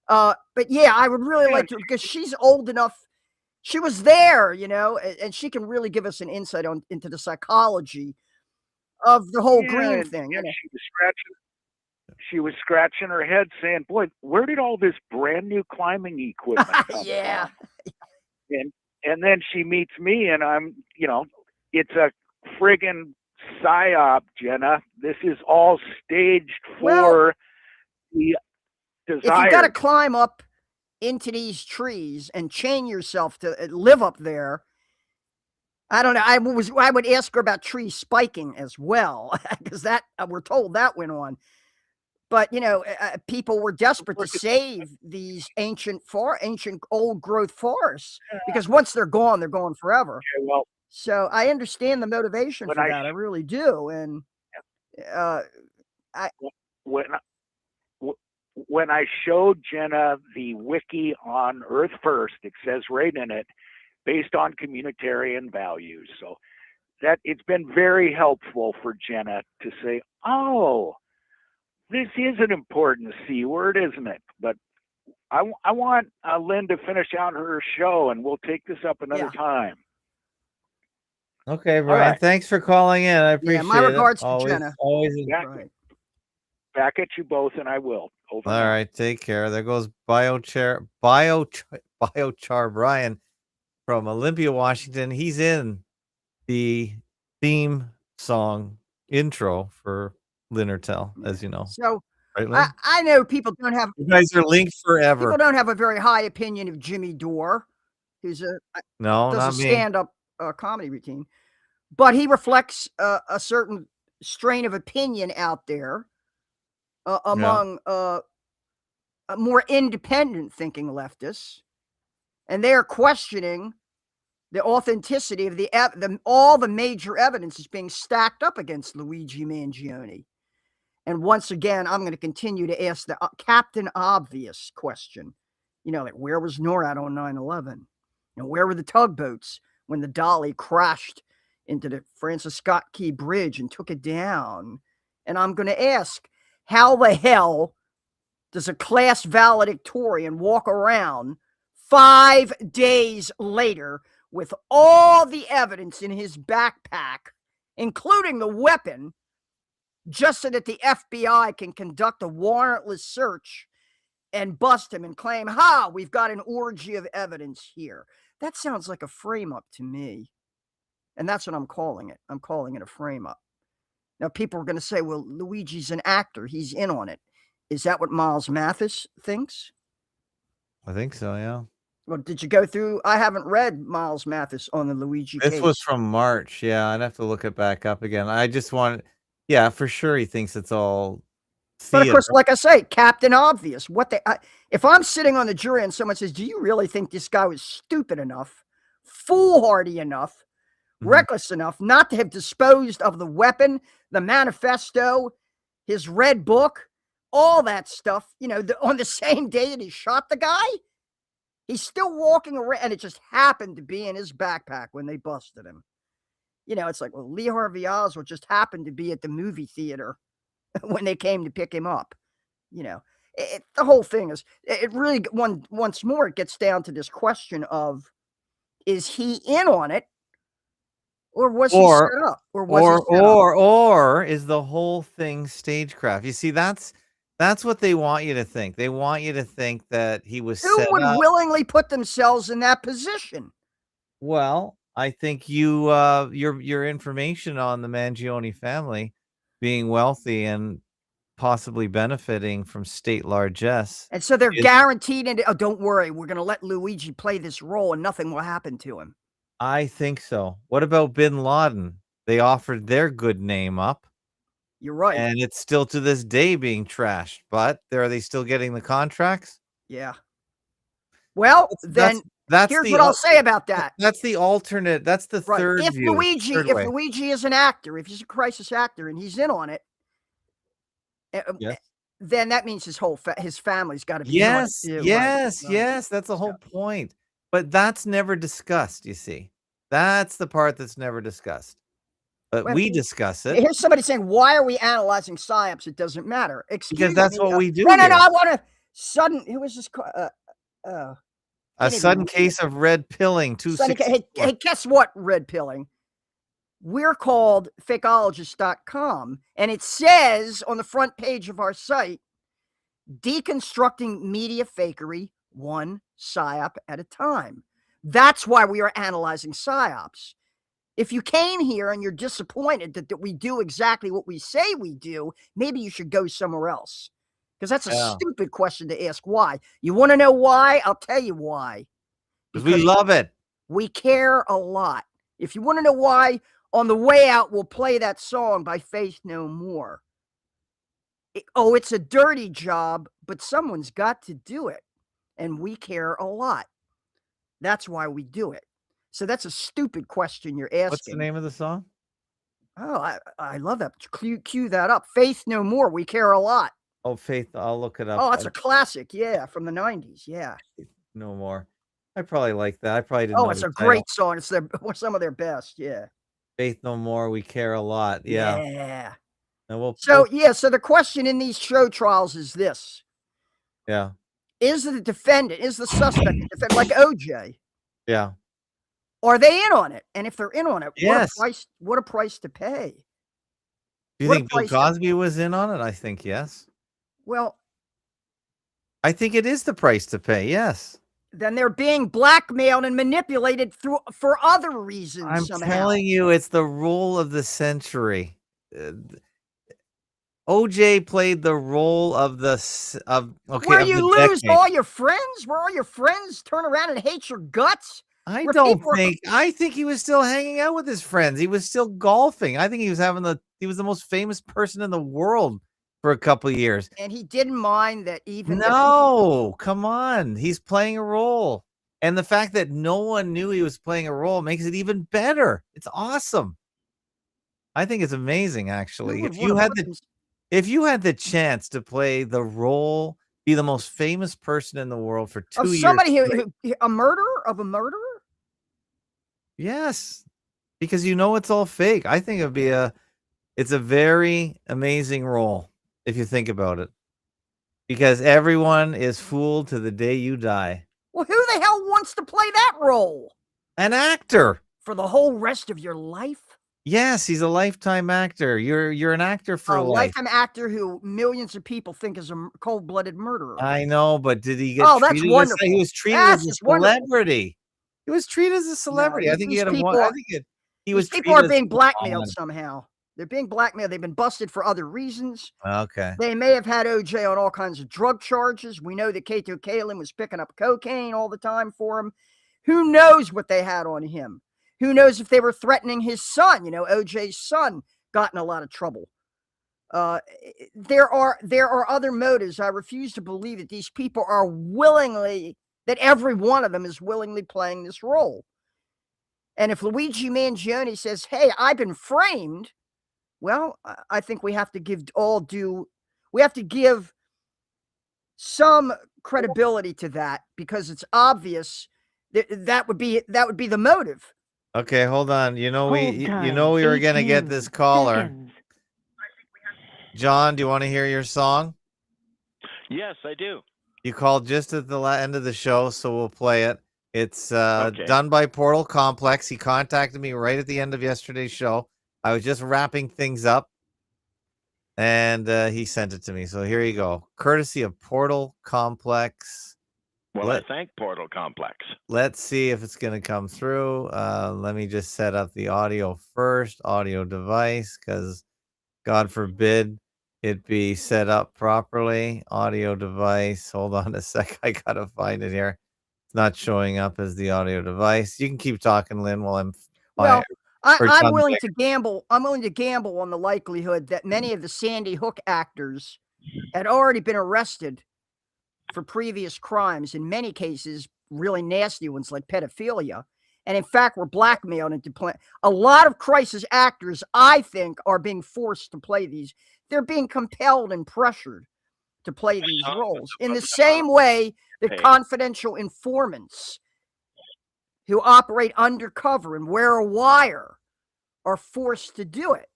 Speaker 1: But yeah, I would really like to, because she's old enough. She was there, and she can really give us an insight into the psychology of the whole green thing.
Speaker 9: And she was scratching her head saying, boy, where did all this brand new climbing equipment come from? And then she meets me and I'm, it's a friggin' psyop, Jenna. This is all staged for the desire.
Speaker 1: If you got to climb up into these trees and chain yourself to live up there, I don't know. I would ask her about tree spiking as well, because that we're told that went on. But people were desperate to save these ancient old growth forests because once they're gone forever.
Speaker 9: Okay, well,
Speaker 1: so I understand the motivation for that. I really do. And
Speaker 9: when I showed Jenna the wiki on Earth First, it says right in it, based on communitarian values. So that it's been very helpful for Jenna to say, oh, this is an important C word, isn't it? But I want Lynn to finish out her show, and we'll take this up another time.
Speaker 3: Okay, Brian. Thanks for calling in. I appreciate it.
Speaker 1: My regards to Jenna.
Speaker 3: Always.
Speaker 9: Back at you both, and I will. Over
Speaker 3: All right, take care. There goes biochar Brian from Olympia, Washington. He's in the theme song intro for Lynn Ertell, as you know.
Speaker 1: So
Speaker 3: right,
Speaker 1: I know people don't have.
Speaker 3: You guys are linked forever.
Speaker 1: People don't have a very high opinion of Jimmy Dore. who's
Speaker 3: No,
Speaker 1: does a
Speaker 3: not me.
Speaker 1: stand-up comedy routine, but he reflects a certain strain of opinion out there among more independent thinking leftists, and they are questioning the authenticity of all the major evidence is being stacked up against Luigi Mangione. And once again, I'm going to continue to ask the Captain Obvious question. You know, like, where was NORAD on 9/11? And where were the tugboats when the Dolly crashed into the Francis Scott Key Bridge and took it down? And I'm going to ask, how the hell does a class valedictorian walk around 5 days later with all the evidence in his backpack, including the weapon, just so that the FBI can conduct a warrantless search and bust him and claim, we've got an orgy of evidence here? That sounds like a frame-up to me. And that's what I'm calling it. I'm calling it a frame-up. Now, people are going to say, well, Luigi's an actor. He's in on it. Is that what Miles Mathis thinks?
Speaker 3: I think so, yeah.
Speaker 1: Well, did you go through? I haven't read Miles Mathis on the Luigi case.
Speaker 3: This was from March. Yeah, I'd have to look it back up again. I just want, yeah, for sure he thinks it's all theater.
Speaker 1: But of course, like I say, Captain Obvious. If I'm sitting on the jury and someone says, do you really think this guy was stupid enough, foolhardy enough, reckless enough not to have disposed of the weapon, the manifesto, his red book, all that stuff, on the same day that he shot the guy? He's still walking around, and it just happened to be in his backpack when they busted him. It's like, well, Lee Harvey Oswald just happened to be at the movie theater when they came to pick him up. The whole thing is, it really, once more, it gets down to this question of, is he in on it, or was he set up?
Speaker 3: Or is the whole thing stagecraft? You see, that's what they want you to think. They want you to think that he was
Speaker 1: Who
Speaker 3: set
Speaker 1: would
Speaker 3: up.
Speaker 1: willingly put themselves in that position?
Speaker 3: Well, I think your information on the Mangione family being wealthy and possibly benefiting from state largesse.
Speaker 1: And so they're guaranteed, don't worry, we're going to let Luigi play this role and nothing will happen to him.
Speaker 3: I think so. What about Bin Laden? They offered their good name up.
Speaker 1: You're right.
Speaker 3: And it's still to this day being trashed, but are they still getting the contracts?
Speaker 1: Yeah. Well, here's what I'll say about that.
Speaker 3: That's the alternate. That's the third
Speaker 1: If
Speaker 3: view.
Speaker 1: Luigi is an actor, if he's a crisis actor and he's in on it, then that means his family's got to be
Speaker 3: yes,
Speaker 1: in on it too.
Speaker 3: Yes. That's the whole point. But that's never discussed, you see. That's the part that's never discussed. But we discuss it.
Speaker 1: Here's somebody saying, why are we analyzing psyops? It doesn't matter.
Speaker 3: Because that's what we do.
Speaker 1: No, I want to who was this?
Speaker 3: A sudden case of red pilling.
Speaker 1: Hey, guess what? Red pilling. We're called fakeologists.com, and it says on the front page of our site, deconstructing media fakery one psyop at a time. That's why we are analyzing psyops. If you came here and you're disappointed that we do exactly what we say we do, maybe you should go somewhere else. Because that's a stupid question to ask. Why? You want to know why? I'll tell you why.
Speaker 3: Because we love it.
Speaker 1: We care a lot. If you want to know why, on the way out, we'll play that song by Faith No More. It's a dirty job, but someone's got to do it. And we care a lot. That's why we do it. So that's a stupid question you're asking.
Speaker 3: What's the name of the song?
Speaker 1: Oh, I love that. Cue that up. Faith No More. We care a lot.
Speaker 3: Oh, Faith. I'll look it up.
Speaker 1: Oh, it's a classic. Yeah, from the 90s. Yeah.
Speaker 3: No More. I probably like that. I probably didn't know.
Speaker 1: Oh, it's a great song. It's some of their best. Yeah.
Speaker 3: Faith No More. We care a lot. Yeah.
Speaker 1: Yeah.
Speaker 3: And
Speaker 1: so the question in these show trials is this.
Speaker 3: Yeah.
Speaker 1: Is the defendant, is the suspect a defendant, like OJ?
Speaker 3: Yeah.
Speaker 1: Are they in on it? And if they're in on it,
Speaker 3: yes.
Speaker 1: What a price to pay.
Speaker 3: Do you think Bill Cosby was in on it? I think yes.
Speaker 1: Well,
Speaker 3: I think it is the price to pay. Yes.
Speaker 1: Then they're being blackmailed and manipulated for other reasons.
Speaker 3: I'm
Speaker 1: somehow.
Speaker 3: telling you, it's the role of the century. OJ played the role of
Speaker 1: where you lose all your friends, where all your friends turn around and hate your guts.
Speaker 3: I
Speaker 1: where
Speaker 3: don't
Speaker 1: people are-
Speaker 3: think. I think he was still hanging out with his friends. He was still golfing. I think he was he was the most famous person in the world for a couple of years.
Speaker 1: and he didn't mind that even the people-
Speaker 3: No, come on. He's playing a role. And the fact that no one knew he was playing a role makes it even better. It's awesome. I think it's amazing, actually.
Speaker 1: Who would
Speaker 3: If
Speaker 1: wanna
Speaker 3: you had the chance to play the role, be the most famous person in the world for 2
Speaker 1: of
Speaker 3: years.
Speaker 1: somebody
Speaker 3: straight-
Speaker 1: who a murderer of a murderer?
Speaker 3: Yes. Because it's all fake. I think it's a very amazing role if you think about it. Because everyone is fooled to the day you die.
Speaker 1: Well, who the hell wants to play that role?
Speaker 3: An actor.
Speaker 1: For the whole rest of your life?
Speaker 3: Yes, he's a lifetime actor. You're an actor for
Speaker 1: A
Speaker 3: life.
Speaker 1: lifetime actor who millions of people think is a cold-blooded murderer.
Speaker 3: I know, but did he get
Speaker 1: Oh, that's
Speaker 3: treated
Speaker 1: wonderful.
Speaker 3: he was treated
Speaker 1: That's
Speaker 3: as a
Speaker 1: just wonderful.
Speaker 3: celebrity. He was treated as a celebrity. I think he
Speaker 1: these
Speaker 3: had a
Speaker 1: people
Speaker 3: one. I
Speaker 1: are-
Speaker 3: think he
Speaker 1: These
Speaker 3: was
Speaker 1: people are
Speaker 3: treated as
Speaker 1: being
Speaker 3: a
Speaker 1: blackmailed
Speaker 3: god.
Speaker 1: somehow. They're being blackmailed. They've been busted for other reasons.
Speaker 3: Okay.
Speaker 1: They may have had OJ on all kinds of drug charges. We know that Kato Kalin was picking up cocaine all the time for him. Who knows what they had on him? Who knows if they were threatening his son? OJ's son got in a lot of trouble. There are other motives. I refuse to believe that these people are that every one of them is willingly playing this role. And if Luigi Mangione says, hey, I've been framed, well, I think we have to give some credibility to that, because it's obvious that would be the motive.
Speaker 3: Okay, hold on. We
Speaker 8: Hold
Speaker 3: were
Speaker 8: time,
Speaker 3: gonna get this caller.
Speaker 8: seconds.
Speaker 3: John, do you want to hear your song?
Speaker 11: Yes, I do.
Speaker 3: You called just at the end of the show, so we'll play it. It's
Speaker 11: Okay.
Speaker 3: done by Portal Complex. He contacted me right at the end of yesterday's show. I was just wrapping things up, and he sent it to me. So here you go, courtesy of Portal Complex.
Speaker 11: Well, I thank Portal Complex.
Speaker 3: Let's see if it's going to come through. Let me just set up the audio first, audio device, because God forbid it be set up properly. Audio device. Hold on a sec. I got to find it here. It's not showing up as the audio device. You can keep talking, Lynn, while I'm...
Speaker 1: I'm willing to gamble. I'm willing to gamble on the likelihood that many of the Sandy Hook actors had already been arrested for previous crimes, in many cases really nasty ones like pedophilia, and in fact were blackmailed into playing. A lot of crisis actors, I think, are being forced to play these. They're being compelled and pressured to play these roles in the same way that confidential informants who operate undercover and wear a wire are forced to do it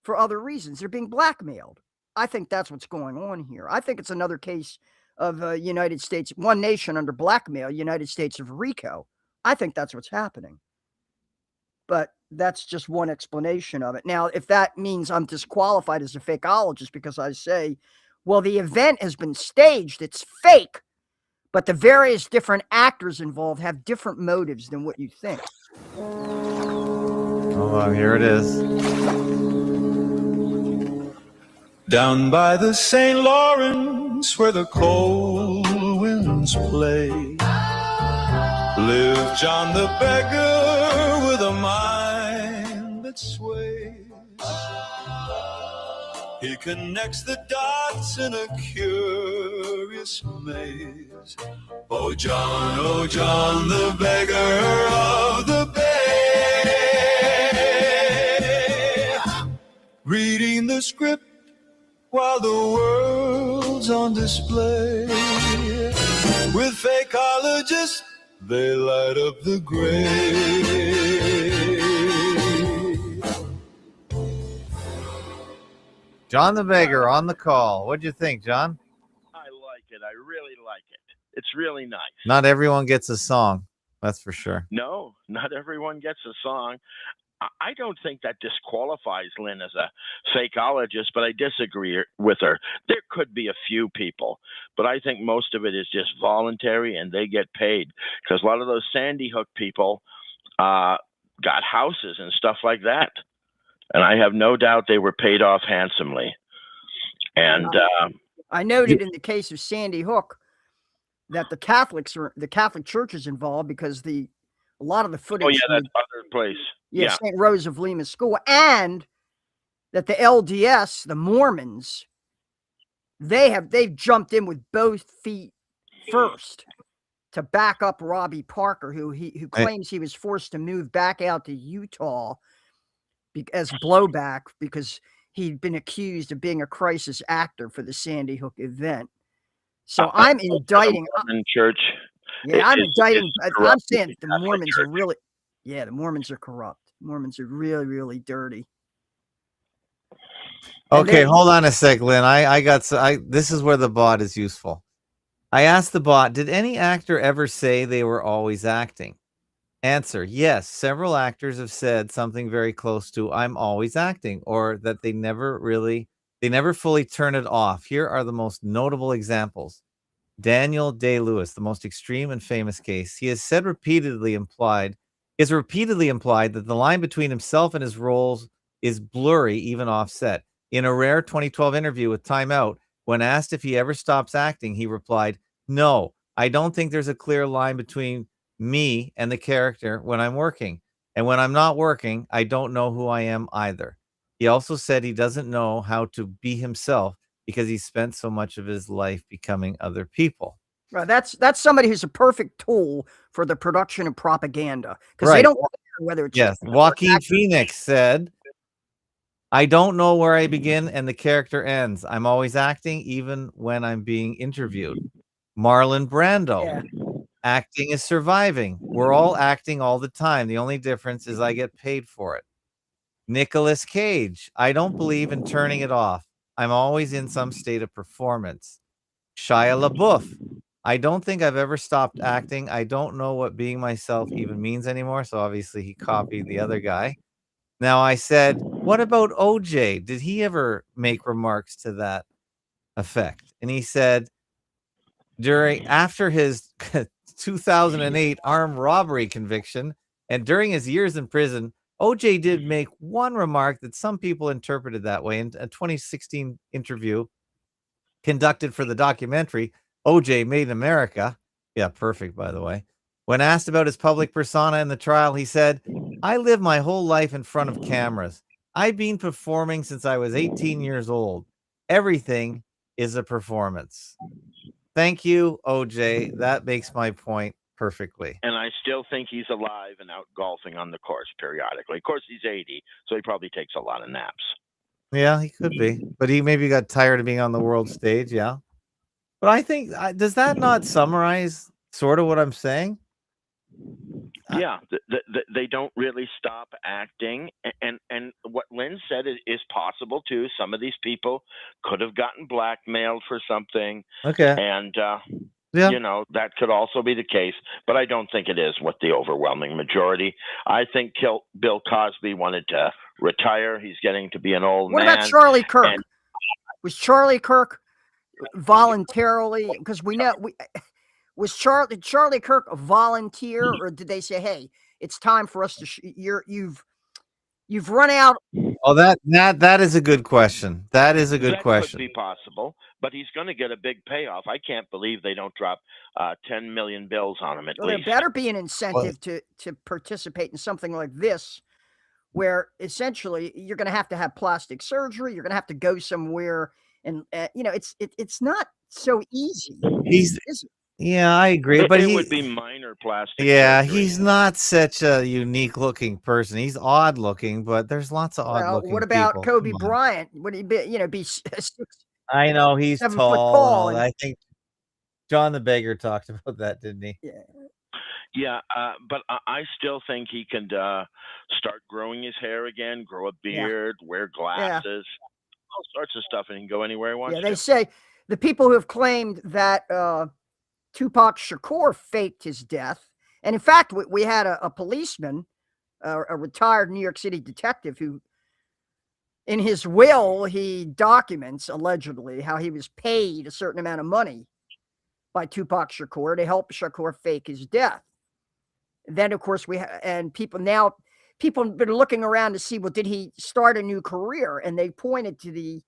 Speaker 1: for other reasons. They're being blackmailed. I think that's what's going on here. I think it's another case of United States, one nation under blackmail, United States of RICO. I think that's what's happening. But that's just one explanation of it. Now, if that means I'm disqualified as a fakeologist because I say, well, the event has been staged, it's fake, but the various different actors involved have different motives than what you think.
Speaker 3: Hold on, here it is.
Speaker 12: Down by the St. Lawrence, where the cold winds play, lived John the beggar with a mind that sways. He connects the dots in a curious maze. Oh, John, the beggar of the bay, reading the script while the world's on display. With fakeologists, they light up the gray.
Speaker 3: John the Beggar on the call. What'd you think, John?
Speaker 11: I like it. I really like it. It's really nice.
Speaker 3: Not everyone gets a song. That's for sure.
Speaker 11: No, not everyone gets a song. I don't think that disqualifies Lynn as a fakeologist, but I disagree with her. There could be a few people, but I think most of it is just voluntary and they get paid, because a lot of those Sandy Hook people got houses and stuff like that. And I have no doubt they were paid off handsomely. And
Speaker 1: I noted in the case of Sandy Hook, that the Catholic Church is involved because a lot of the footage.
Speaker 11: Oh yeah, that's other place. Yeah.
Speaker 1: St. Rose of Lima School, and that the LDS, the Mormons, they've jumped in with both feet first to back up Robbie Parker, who claims he was forced to move back out to Utah as blowback because he'd been accused of being a crisis actor for the Sandy Hook event. So I'm indicting
Speaker 11: the church.
Speaker 1: Yeah, I'm indicting. I'm saying the Mormons are really, the Mormons are corrupt. Mormons are really, really dirty.
Speaker 3: Okay, hold on a sec, Lynn. This is where the bot is useful. I asked the bot, did any actor ever say they were always acting? Answer, yes. Several actors have said something very close to I'm always acting, or that they never fully turn it off. Here are the most notable examples. Daniel Day-Lewis, the most extreme and famous case. He has repeatedly implied that the line between himself and his roles is blurry, even offset. In a rare 2012 interview with Time Out, when asked if he ever stops acting, he replied, "No, I don't think there's a clear line between me and the character when I'm working. And when I'm not working, I don't know who I am either." He also said he doesn't know how to be himself because he spent so much of his life becoming other people.
Speaker 1: Right, that's somebody who's a perfect tool for the production of propaganda because
Speaker 3: Right.
Speaker 1: they don't care whether it's
Speaker 3: Joaquin Phoenix said, "I don't know where I begin and the character ends. I'm always acting, even when I'm being interviewed." Marlon Brando, acting is surviving. We're all acting all the time. The only difference is I get paid for it. Nicolas Cage, I don't believe in turning it off. I'm always in some state of performance. Shia LaBeouf, I don't think I've ever stopped acting. I don't know what being myself even means anymore. So obviously he copied the other guy. Now I said, what about OJ? Did he ever make remarks to that effect? And he said, after his 2008 armed robbery conviction and during his years in prison, OJ did make one remark that some people interpreted that way. In a 2016 interview conducted for the documentary OJ Made in America. Yeah, perfect, by the way. When asked about his public persona in the trial, he said, "I live my whole life in front of cameras. I've been performing since I was 18 years old. Everything is a performance." Thank you, OJ. That makes my point perfectly.
Speaker 11: And I still think he's alive and out golfing on the course periodically. Of course, he's 80, so he probably takes a lot of naps.
Speaker 3: Yeah, he could be. But he maybe got tired of being on the world stage, yeah. But I think, does that not summarize sort of what I'm saying?
Speaker 11: Yeah, they don't really stop acting. And what Lynn said is possible, too. Some of these people could have gotten blackmailed for something.
Speaker 3: Okay.
Speaker 11: And, that could also be the case. But I don't think it is with the overwhelming majority. I think Bill Cosby wanted to retire. He's getting to be an old man.
Speaker 1: What about Charlie Kirk? Was Charlie Kirk voluntarily, because we know was Charlie Kirk a volunteer, or did they say, "Hey, it's time for us to you've run out"?
Speaker 3: Oh, that is a good question. That is a good question.
Speaker 11: Could be possible, but he's going to get a big payoff. I can't believe they don't drop 10 million bills on him at least.
Speaker 1: There better be an incentive to participate in something like this, where essentially you're going to have plastic surgery. You're going to have to go somewhere, and it's not so easy.
Speaker 3: Yeah, I agree, but
Speaker 11: it would be minor plastic.
Speaker 3: Yeah,
Speaker 11: surgery.
Speaker 3: He's not such a unique looking person. He's odd looking, but there's lots of odd looking.
Speaker 1: What about
Speaker 3: people.
Speaker 1: Kobe Bryant? Would he be?
Speaker 3: I know he's
Speaker 1: 7
Speaker 3: tall.
Speaker 1: foot tall and
Speaker 3: I think John the Beggar talked about that, didn't he?
Speaker 11: Yeah, but I still think he can start growing his hair again, grow a beard, wear glasses, all sorts of stuff, and he can go anywhere he wants.
Speaker 1: Yeah, they say the people who have claimed that Tupac Shakur faked his death, and in fact, we had a policeman, a retired New York City detective, who, in his will, he documents allegedly how he was paid a certain amount of money by Tupac Shakur to help Shakur fake his death. Then, of course, people have been looking around to see, well, did he start a new career? And they pointed to the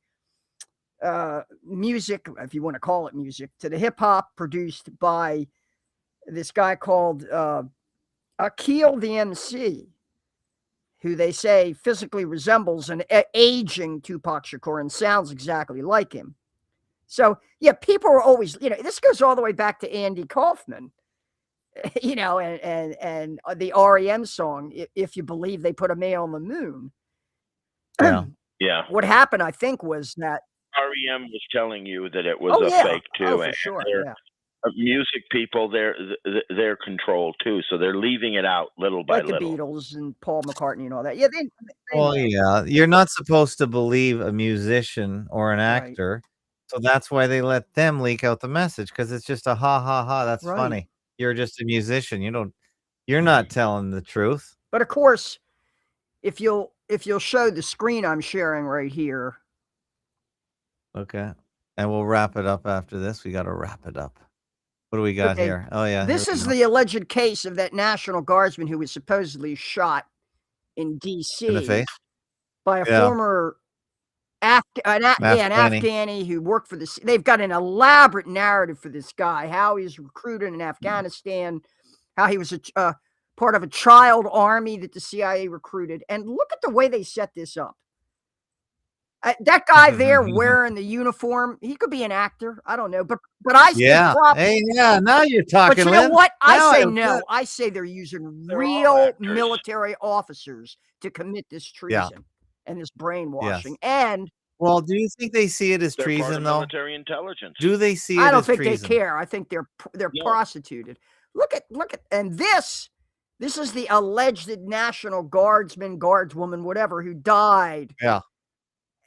Speaker 1: music, if you want to call it music, to the hip hop produced by this guy called Akil the MC, who they say physically resembles an aging Tupac Shakur and sounds exactly like him. So, yeah, people are always, this goes all the way back to Andy Kaufman, and the REM song, If You Believe They Put a Man on the Moon.
Speaker 3: Yeah.
Speaker 11: Yeah.
Speaker 1: What happened, I think, was that
Speaker 11: REM was telling you that it was fake too.
Speaker 1: Oh, for sure. Yeah.
Speaker 11: Music people, they're controlled too, so they're leaving it out little by little.
Speaker 1: Like the Beatles and Paul McCartney and all that. Yeah.
Speaker 3: Well, yeah, you're not supposed to believe a musician or an actor, so that's why they let them leak out the message, because it's just a ha ha ha. That's funny. You're just a musician. You're not telling the truth.
Speaker 1: But of course, if you'll show the screen I'm sharing right here.
Speaker 3: Okay, and we'll wrap it up after this. We got to wrap it up. What do we got here? Oh, yeah.
Speaker 1: This is the alleged case of that National Guardsman who was supposedly shot in D.C.
Speaker 3: In the face?
Speaker 1: By a former Afghani who worked for this. They've got an elaborate narrative for this guy, how he was recruited in Afghanistan, how he was a part of a child army that the CIA recruited. And look at the way they set this up. That guy there wearing the uniform, he could be an actor. I don't know, but I say
Speaker 3: now you're talking.
Speaker 1: But you know what? I say no. I say they're using real military officers to commit this treason and this brainwashing. And
Speaker 3: well, do you think they see it as
Speaker 11: they're
Speaker 3: treason,
Speaker 11: part of
Speaker 3: though?
Speaker 11: Military intelligence.
Speaker 3: Do they see it?
Speaker 1: I don't
Speaker 3: as
Speaker 1: think
Speaker 3: treason?
Speaker 1: they care. I think they're prostituted. Look at, and this is the alleged National Guardsman, guardswoman, whatever, who died.
Speaker 3: Yeah.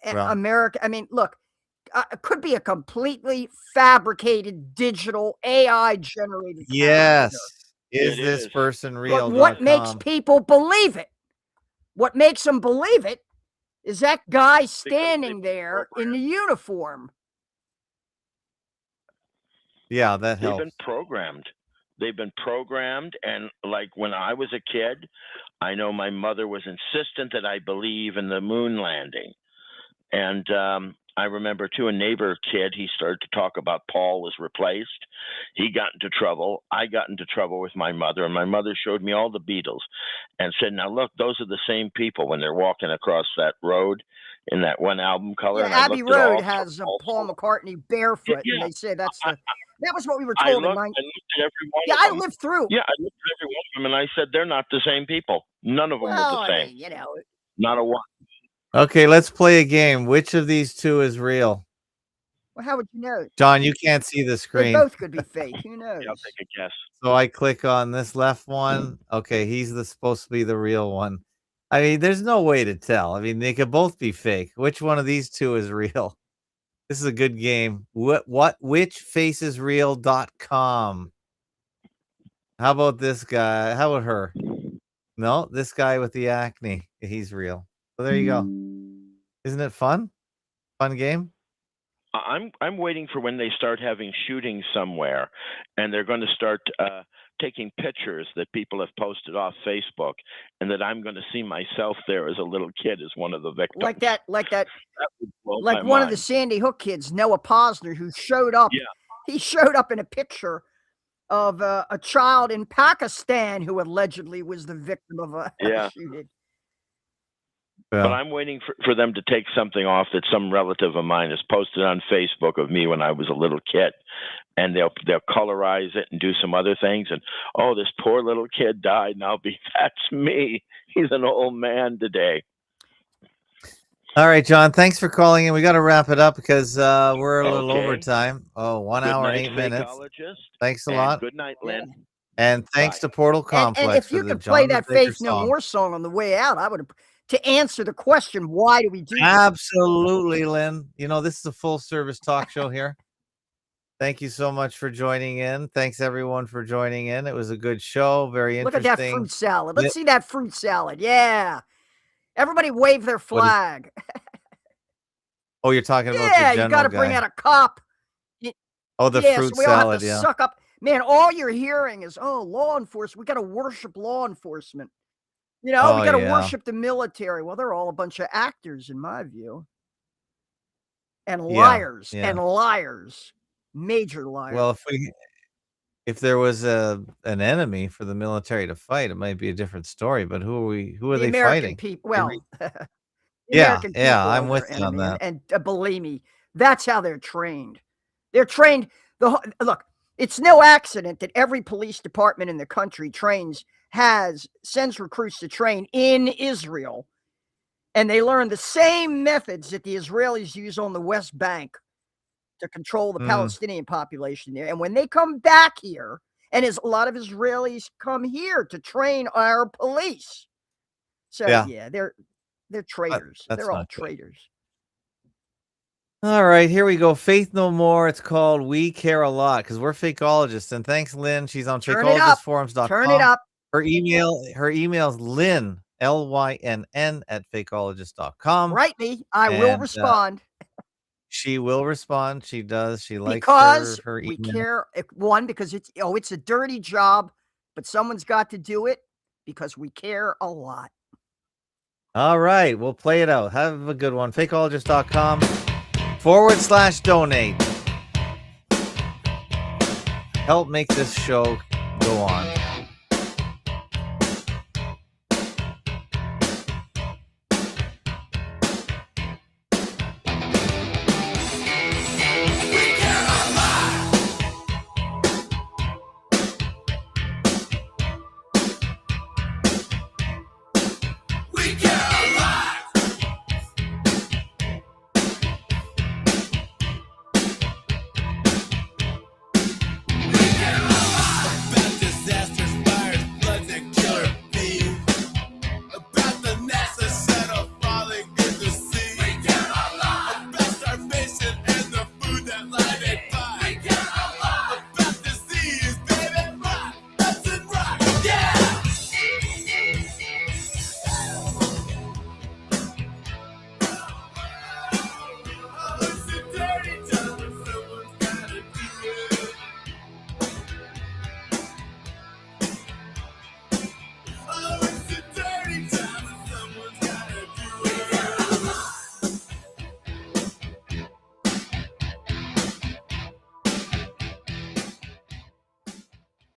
Speaker 1: America. I mean, look, it could be a completely fabricated digital AI generated.
Speaker 3: Yes. Is this person real?
Speaker 1: But what makes people believe it? What makes them believe it is that guy standing there in the uniform.
Speaker 3: Yeah, that helps.
Speaker 11: They've been programmed. And like when I was a kid, I know my mother was insistent that I believe in the moon landing. And I remember, too, a neighbor kid, he started to talk about Paul was replaced. He got into trouble. I got into trouble with my mother, and my mother showed me all the Beatles and said, now, look, those are the same people when they're walking across that road in that one album color.
Speaker 1: Yeah,
Speaker 11: and
Speaker 1: Abbey Road has Paul McCartney barefoot, and they say that was what we were told.
Speaker 11: I looked at every one
Speaker 1: yeah,
Speaker 11: of them.
Speaker 1: I lived through.
Speaker 11: Yeah, I looked at every one of them, and I said, they're not the same people. None of them were the same.
Speaker 1: I mean,
Speaker 11: not a one.
Speaker 3: Okay, let's play a game. Which of these two is real?
Speaker 1: Well, how would you know?
Speaker 3: John, you can't see the screen.
Speaker 1: They both could be fake. Who knows?
Speaker 11: Yeah, I'll take a guess.
Speaker 3: So I click on this left one. Okay, he's supposed to be the real one. I mean, there's no way to tell. I mean, they could both be fake. Which one of these two is real? This is a good game. Whichfacesreal.com. How about this guy? How about her? No, this guy with the acne. He's real. So there you go. Isn't it fun? Fun game?
Speaker 11: I'm waiting for when they start having shootings somewhere, and they're going to start taking pictures that people have posted off Facebook, and that I'm going to see myself there as a little kid as one of the victims.
Speaker 1: Like that
Speaker 11: would blow
Speaker 1: like
Speaker 11: my
Speaker 1: one of
Speaker 11: mind.
Speaker 1: the Sandy Hook kids, Noah Posner, who showed up.
Speaker 11: Yeah.
Speaker 1: He showed up in a picture of a child in Pakistan who allegedly was the victim of a shooting.
Speaker 11: But I'm waiting for them to take something off that some relative of mine has posted on Facebook of me when I was a little kid, and they'll colorize it and do some other things. And this poor little kid died, and I'll be, that's me. He's an old man today.
Speaker 3: All right, John. Thanks for calling in. We got to wrap it up because we're a little over time. 1 hour and 8 minutes. Thanks a lot.
Speaker 11: Good night, Lynn.
Speaker 3: And thanks to Portal Complex.
Speaker 1: And if you could play that Faith No More song on the way out, I would have. To answer the question, why do we do
Speaker 3: Absolutely, Lynn. This is a full-service talk show here. Thank you so much for joining in. Thanks, everyone, for joining in. It was a good show. Very interesting.
Speaker 1: Look at that fruit salad. Let's see that fruit salad. Yeah. Everybody wave their flag.
Speaker 3: Oh, you're talking about the general
Speaker 1: you got to bring out a cop.
Speaker 3: The fruit
Speaker 1: so we all
Speaker 3: salad,
Speaker 1: have to suck up. Man, all you're hearing is, law enforcement. We got to worship law enforcement. We got to worship the military. Well, they're all a bunch of actors, in my view. and
Speaker 3: Yeah,
Speaker 1: liars
Speaker 3: yeah.
Speaker 1: and liars, major liars.
Speaker 3: Well, if there was an enemy for the military to fight, it might be a different story. But who are
Speaker 1: the
Speaker 3: they
Speaker 1: American
Speaker 3: fighting?
Speaker 1: people, well, the
Speaker 3: Yeah,
Speaker 1: American people
Speaker 3: yeah,
Speaker 1: are
Speaker 3: I'm with
Speaker 1: their
Speaker 3: you on
Speaker 1: enemy,
Speaker 3: that.
Speaker 1: and believe me, that's how they're trained. They're trained. Look, it's no accident that every police department in the country sends recruits to train in Israel, and they learn the same methods that the Israelis use on the West Bank to control the Palestinian population there. And when they come back here, and a lot of Israelis come here to train our police. So yeah, they're traitors.
Speaker 3: That's
Speaker 1: They're all
Speaker 3: not good.
Speaker 1: traitors.
Speaker 3: All right, here we go. Faith No More. It's called We Care a Lot because we're fakeologists. And thanks, Lynn. She's on fakeologistforums.com.
Speaker 1: Turn it up.
Speaker 3: Her email's Lynn, LYNN @fakeologist.com.
Speaker 1: Write me. I will respond.
Speaker 3: She will respond. She does. She likes
Speaker 1: because
Speaker 3: her email.
Speaker 1: We care. One, because it's a dirty job, but someone's got to do it because we care a lot.
Speaker 3: All right, we'll play it out. Have a good one. Fakeologist.com/donate. Help make this show go on.
Speaker 12: Starvation and the food that lied